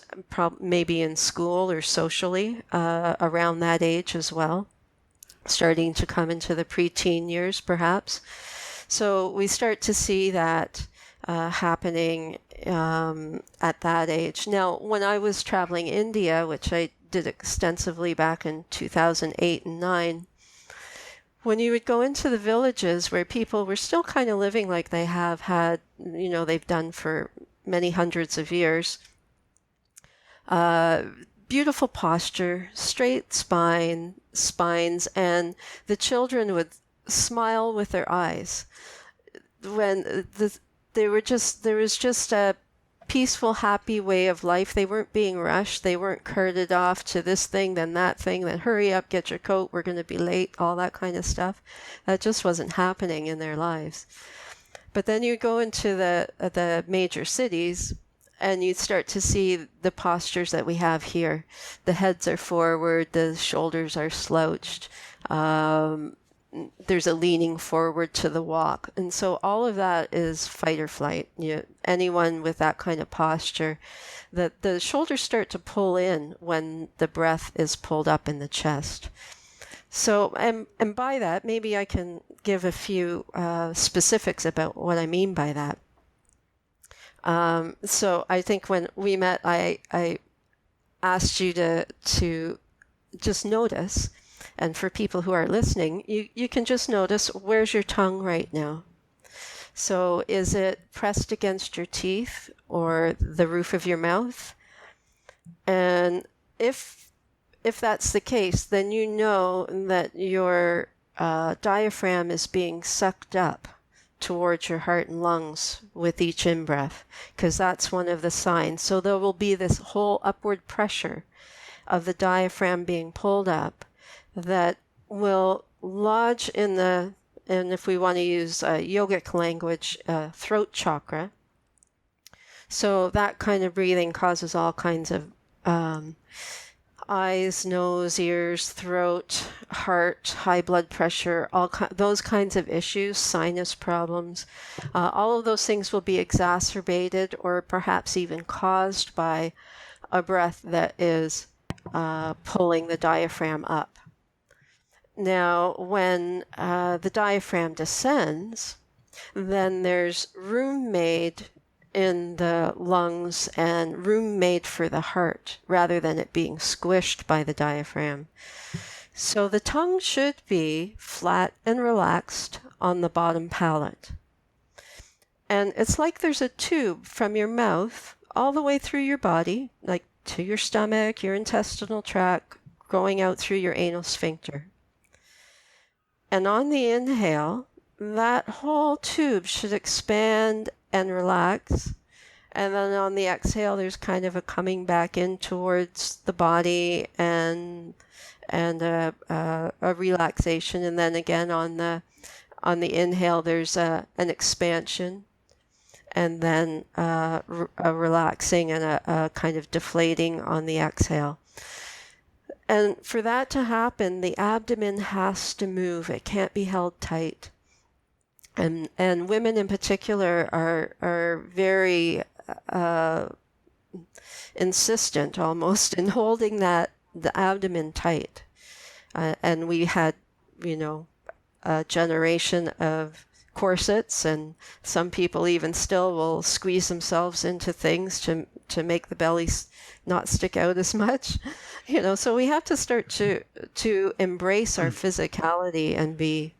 maybe in school or socially around that age as well, starting to come into the preteen years perhaps. So we start to see that happening at that age. Now, when I was traveling India, which I did extensively back in 2008 and 9, when you would go into the villages where people were still kind of living like they have had, they've done for many hundreds of years, beautiful posture, straight spines, and the children would smile with their eyes. When there was just a peaceful, happy way of life. They weren't being rushed. They weren't carted off to this thing, then that thing, then hurry up, get your coat, we're going to be late, all that kind of stuff. That just wasn't happening in their lives. But then you go into the major cities, and you start to see the postures that we have here. The heads are forward, the shoulders are slouched. There's a leaning forward to the walk. And so all of that is fight or flight. Anyone with that kind of posture, that the shoulders start to pull in when the breath is pulled up in the chest. So, and by that, maybe I can give a few specifics about what I mean by that. So I think when we met, I asked you to just notice. And for people who are listening, you can just notice, where's your tongue right now? So is it pressed against your teeth or the roof of your mouth? And if that's the case, then you know that your diaphragm is being sucked up towards your heart and lungs with each in-breath, because that's one of the signs. So there will be this whole upward pressure of the diaphragm being pulled up that will lodge in and if we want to use yogic language, throat chakra. So that kind of breathing causes all kinds of eyes, nose, ears, throat, heart, high blood pressure, those kinds of issues, sinus problems. All of those things will be exacerbated or perhaps even caused by a breath that is pulling the diaphragm up. Now, when the diaphragm descends, then there's room made in the lungs and room made for the heart rather than it being squished by the diaphragm. So the tongue should be flat and relaxed on the bottom palate. And it's like there's a tube from your mouth all the way through your body, like to your stomach, your intestinal tract, going out through your anal sphincter. And on the inhale, that whole tube should expand and relax. And then on the exhale, there's kind of a coming back in towards the body and a relaxation. And then again on the inhale, there's an expansion, and then a relaxing and a kind of deflating on the exhale. And for that to happen, the abdomen has to move. It can't be held tight. And women in particular are very insistent almost in holding the abdomen tight. And we had, a generation of corsets, and some people even still will squeeze themselves into things to make the belly not stick out as much. So we have to start to embrace our physicality and be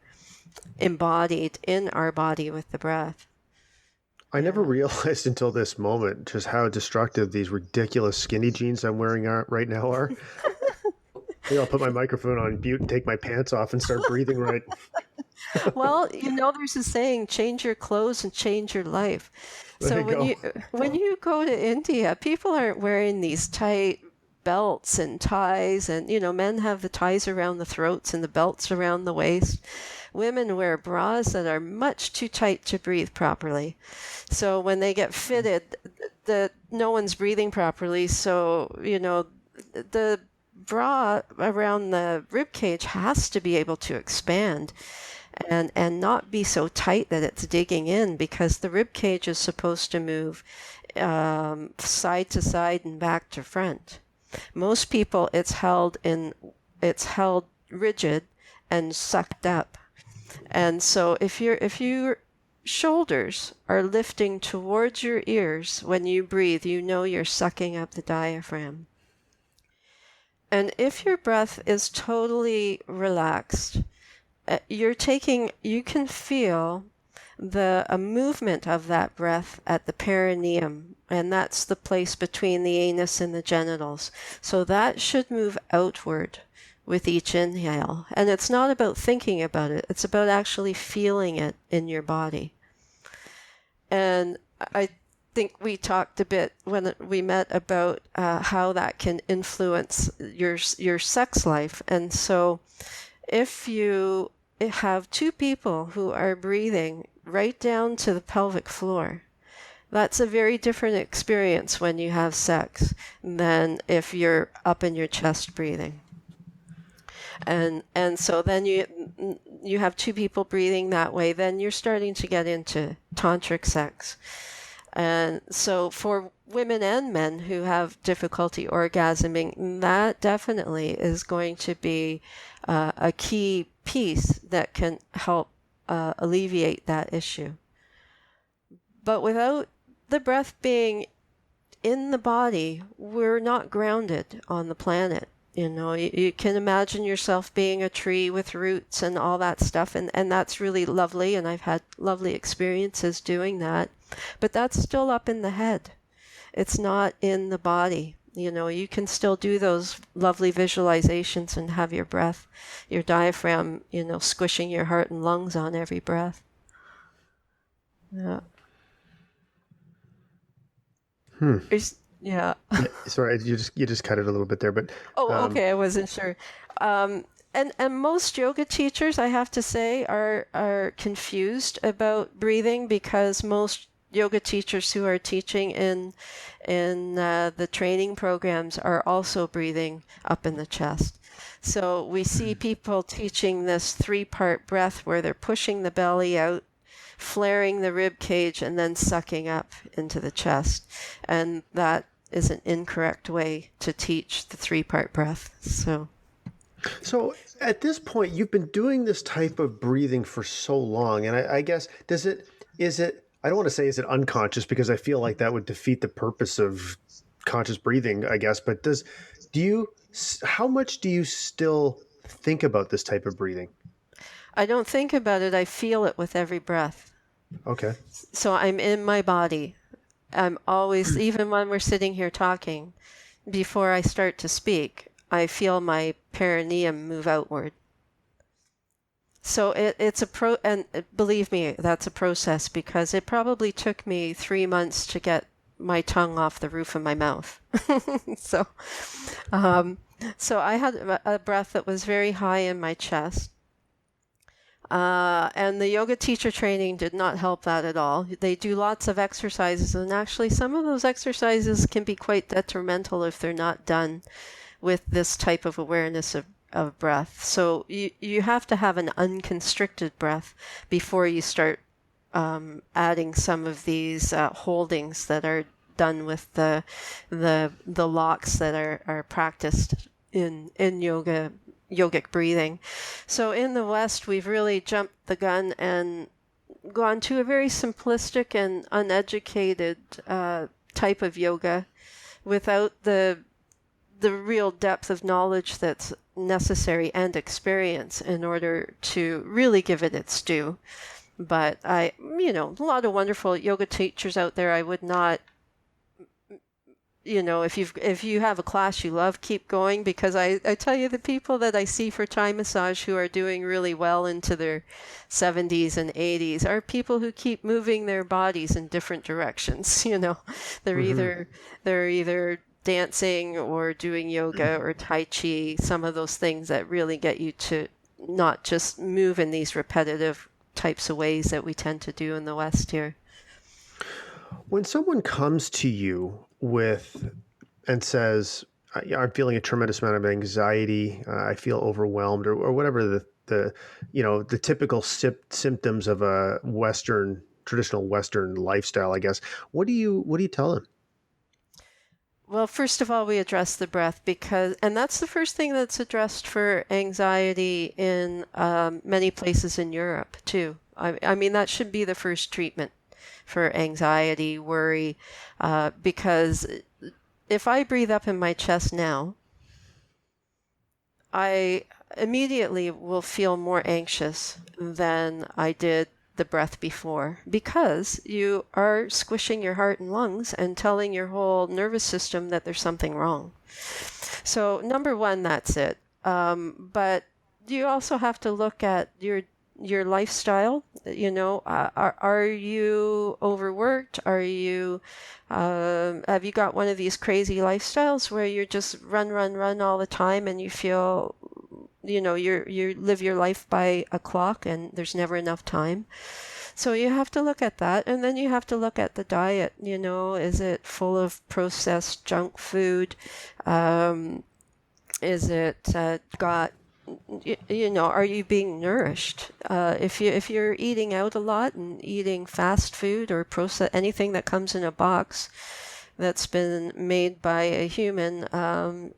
embodied in our body with the breath. I never realized until this moment just how destructive these ridiculous skinny jeans I'm wearing right now are. Maybe I'll put my microphone on mute and take my pants off and start breathing right. Well, there's a saying, change your clothes and change your life. So when you go to India, people aren't wearing these tight belts and ties, and men have the ties around the throats and the belts around the waist. Women wear bras that are much too tight to breathe properly. So when they get fitted, no one's breathing properly. So, the bra around the rib cage has to be able to expand and not be so tight that it's digging in, because the rib cage is supposed to move side to side and back to front. Most people, it's held rigid and sucked up. And so if your shoulders are lifting towards your ears when you breathe, you're sucking up the diaphragm. And if your breath is totally relaxed, you can feel a movement of that breath at the perineum, and that's the place between the anus and the genitals. So that should move outward with each inhale. And it's not about thinking about it. It's about actually feeling it in your body. And I think we talked a bit when we met about how that can influence your sex life. And so if you have two people who are breathing right down to the pelvic floor, that's a very different experience when you have sex than if you're up in your chest breathing. And so then you have two people breathing that way, then you're starting to get into tantric sex. And so for women and men who have difficulty orgasming, that definitely is going to be a key piece that can help alleviate that issue. But without the breath being in the body, we're not grounded on the planet. You can imagine yourself being a tree with roots and all that stuff, and that's really lovely, and I've had lovely experiences doing that. But that's still up in the head. It's not in the body. You can still do those lovely visualizations and have your breath, your diaphragm, squishing your heart and lungs on every breath. Yeah. Yeah. Sorry, you just cut it a little bit there, but. Okay, I wasn't sure. And most yoga teachers, I have to say, are confused about breathing, because most yoga teachers who are teaching in the training programs are also breathing up in the chest. So we see people teaching this 3-part breath where they're pushing the belly out, flaring the rib cage, and then sucking up into the chest. And that is an incorrect way to teach the 3-part breath. So at this point, you've been doing this type of breathing for so long, and I guess is it? I don't want to say is it unconscious, because I feel like that would defeat the purpose of conscious breathing, I guess. But how much do you still think about this type of breathing? I don't think about it. I feel it with every breath. Okay. So I'm in my body. I'm always, even when we're sitting here talking, before I start to speak, I feel my perineum move outward. So it's and believe me, that's a process, because it probably took me 3 months to get my tongue off the roof of my mouth. So I had a breath that was very high in my chest. And the yoga teacher training did not help that at all. They do lots of exercises, and actually some of those exercises can be quite detrimental if they're not done with this type of awareness of breath. So you have to have an unconstricted breath before you start adding some of these holdings that are done with the locks that are practiced in yogic breathing. So in the West, we've really jumped the gun and gone to a very simplistic and uneducated type of yoga without the real depth of knowledge that's necessary and experience in order to really give it its due. But a lot of wonderful yoga teachers out there. I would not, if you have a class you love, keep going, because I tell you, the people that I see for Thai massage who are doing really well into their 70s and 80s are people who keep moving their bodies in different directions. They're either dancing or doing yoga or Tai Chi, some of those things that really get you to not just move in these repetitive types of ways that we tend to do in the West here. When someone comes to you and says, I'm feeling a tremendous amount of anxiety, I feel overwhelmed, or whatever the typical symptoms of a traditional Western lifestyle, I guess, what do you tell them? Well, first of all, we address the breath, and that's the first thing that's addressed for anxiety in many places in Europe too. I mean, that should be the first treatment for anxiety, worry, because if I breathe up in my chest now, I immediately will feel more anxious than I did the breath before, because you are squishing your heart and lungs and telling your whole nervous system that there's something wrong. So number one, that's it. But you also have to look at your lifestyle. Are you overworked? Have you got one of these crazy lifestyles where you're just run all the time, and you feel you live your life by a clock and there's never enough time? So you have to look at that, and then you have to look at the diet. Is it full of processed junk food? Is it got, are you being nourished? If you're eating out a lot and eating fast food or anything that comes in a box that's been made by a human,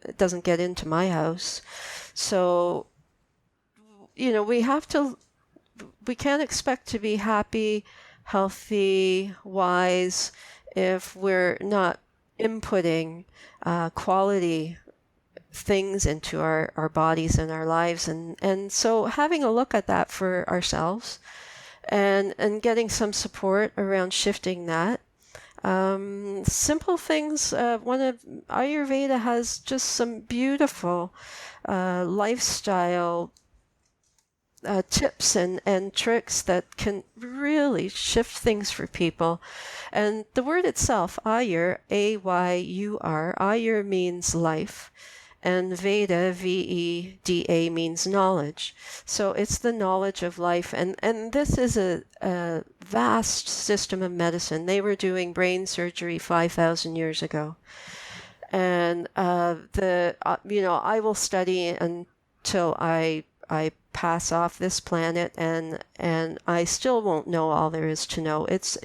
it doesn't get into my house. So, we can't expect to be happy, healthy, wise if we're not inputting quality things into our bodies and our lives. And so having a look at that for ourselves and getting some support around shifting that. Simple things. One of Ayurveda has just some beautiful lifestyle tips and tricks that can really shift things for people. And the word itself, Ayur, A-Y-U-R, Ayur means life. And Veda, V-E-D-A, means knowledge. So it's the knowledge of life. And this is a vast system of medicine. They were doing brain surgery 5,000 years ago. And I will study until I pass off this planet, and I still won't know all there is to know. It's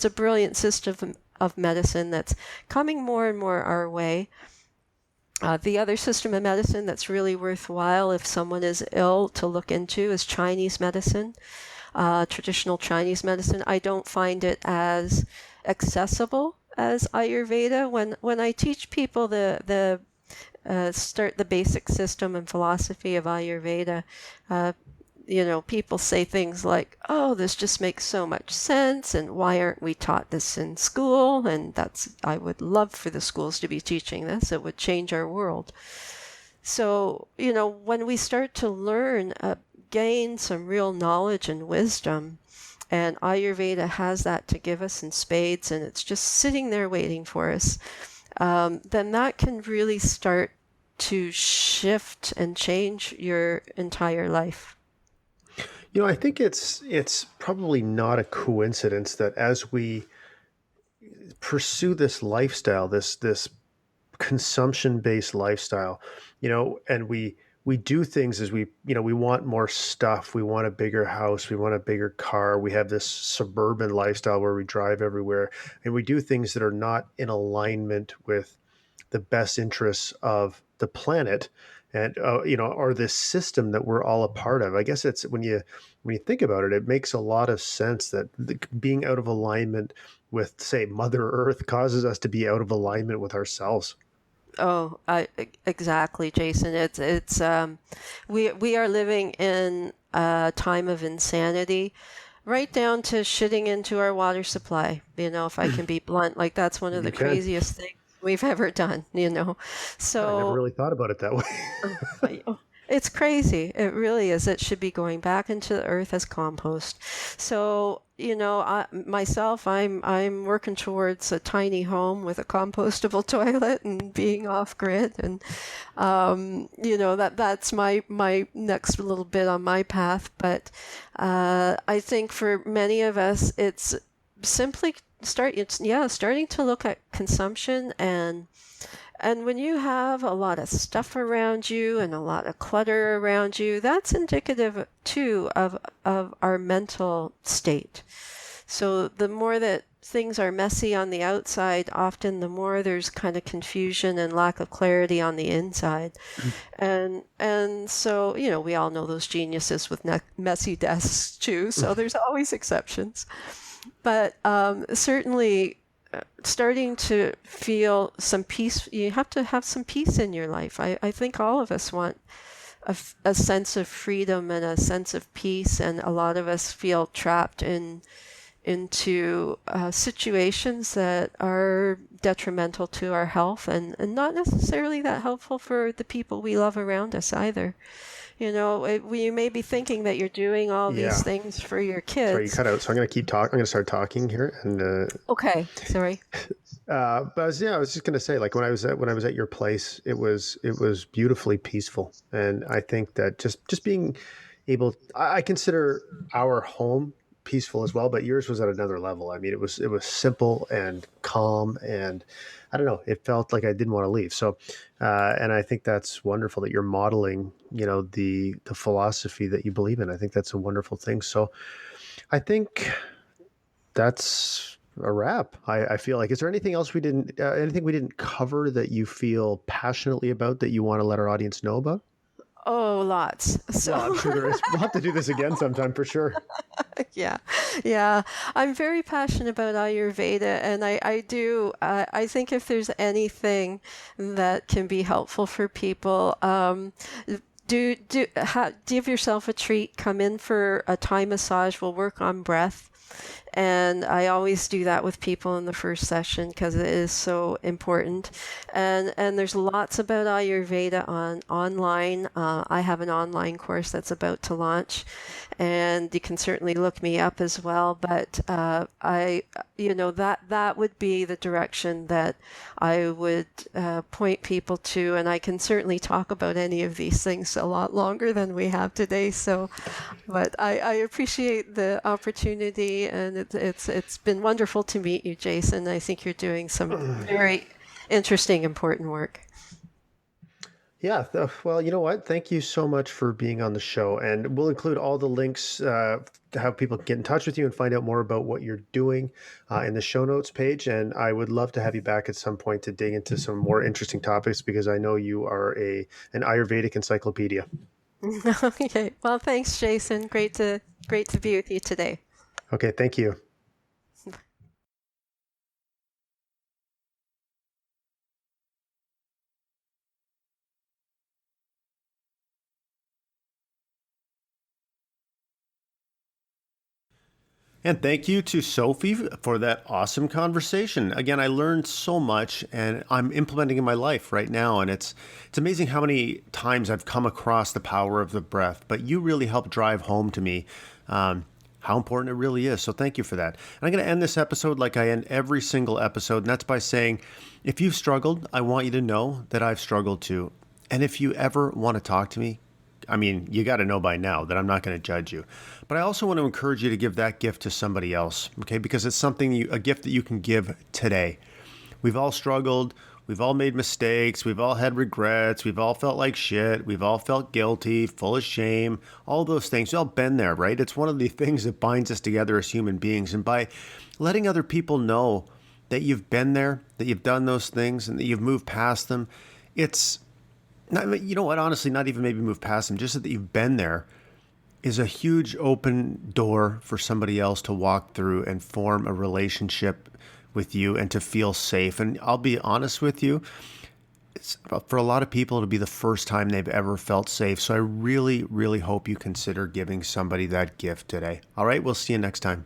a brilliant system of medicine that's coming more and more our way. The other system of medicine that's really worthwhile if someone is ill to look into is Chinese medicine, traditional Chinese medicine. I don't find it as accessible as Ayurveda. When I teach people start the basic system and philosophy of Ayurveda, people say things like, "Oh, this just makes so much sense, and why aren't we taught this in school?" And I would love for the schools to be teaching this. It would change our world. So, when we start to learn, gain some real knowledge and wisdom, and Ayurveda has that to give us in spades, and it's just sitting there waiting for us, then that can really start to shift and change your entire life. I think it's probably not a coincidence that as we pursue this lifestyle, this consumption-based lifestyle, and we do things as we want more stuff, we want a bigger house, we want a bigger car, we have this suburban lifestyle where we drive everywhere, and we do things that are not in alignment with the best interests of the planet and or this system that we're all a part of. I guess it's when you think about it, it makes a lot of sense that being out of alignment with, say, Mother Earth causes us to be out of alignment with ourselves. Oh, exactly, Jason. It's we are living in a time of insanity, right down to shitting into our water supply. If I can be blunt, like that's one of the craziest things we've ever done. So I never really thought about it that way. It's crazy. It really is. It should be going back into the earth as compost. So, I'm working towards a tiny home with a compostable toilet and being off grid. And, that's my next little bit on my path. But I think for many of us, it's simply starting to look at consumption and when you have a lot of stuff around you and a lot of clutter around you, that's indicative too of our mental state. So the more that things are messy on the outside, often the more there's kind of confusion and lack of clarity on the inside. And so, we all know those geniuses with messy desks too. So there's always exceptions. But certainly starting to feel some peace, you have to have some peace in your life. I think all of us want a sense of freedom and a sense of peace, and a lot of us feel trapped into situations that are detrimental to our health and not necessarily that helpful for the people we love around us either. You may be thinking that you're doing all these things for your kids. Sorry, you cut out. So I'm going to keep talking. I'm going to start talking here. And okay, sorry. But I was just going to say, like when I was at your place, it was beautifully peaceful, and I think that just being able, I consider our home peaceful as well, but yours was at another level. I mean, it was simple and calm, and I don't know, it felt like I didn't want to leave. So, and I think that's wonderful that you're modeling, the philosophy that you believe in. I think that's a wonderful thing. So I think that's a wrap. I feel like, is there anything else anything we didn't cover that you feel passionately about that you want to let our audience know about? Oh, lots. So well, I'm sure there is. We'll have to do this again sometime for sure. Yeah. I'm very passionate about Ayurveda, and I think if there's anything that can be helpful for people, give yourself a treat. Come in for a Thai massage. We'll work on breath. And I always do that with people in the first session because it is so important. And there's lots about Ayurveda online. I have an online course that's about to launch, and you can certainly look me up as well. But that would be the direction that I would point people to, and I can certainly talk about any of these things a lot longer than we have today. So, but I appreciate the opportunity, and it's been wonderful to meet you, Jason. I think you're doing some very interesting, important work. Yeah, well, you know what? Thank you so much for being on the show. And we'll include all the links to how people can get in touch with you and find out more about what you're doing in the show notes page. And I would love to have you back at some point to dig into some more interesting topics because I know you are an Ayurvedic encyclopedia. Okay. Well, thanks, Jason. Great to be with you today. Okay, thank you. And thank you to Sophie for that awesome conversation. Again, I learned so much and I'm implementing in my life right now. And it's amazing how many times I've come across the power of the breath, but you really helped drive home to me how important it really is. So thank you for that. And I'm going to end this episode like I end every single episode. And that's by saying, if you've struggled, I want you to know that I've struggled too. And if you ever want to talk to me, I mean, you got to know by now that I'm not going to judge you. But I also want to encourage you to give that gift to somebody else, okay? Because it's a gift that you can give today. We've all struggled. We've all made mistakes. We've all had regrets. We've all felt like shit. We've all felt guilty, full of shame, all those things. We've all been there, right? It's one of the things that binds us together as human beings. And by letting other people know that you've been there, that you've done those things, and that you've moved past them, it's not, you know what, honestly, not even maybe move past them, just that you've been there is a huge open door for somebody else to walk through and form a relationship with you and to feel safe. And I'll be honest with you, it's, for a lot of people, it'll be the first time they've ever felt safe. So I really, really hope you consider giving somebody that gift today. All right, we'll see you next time.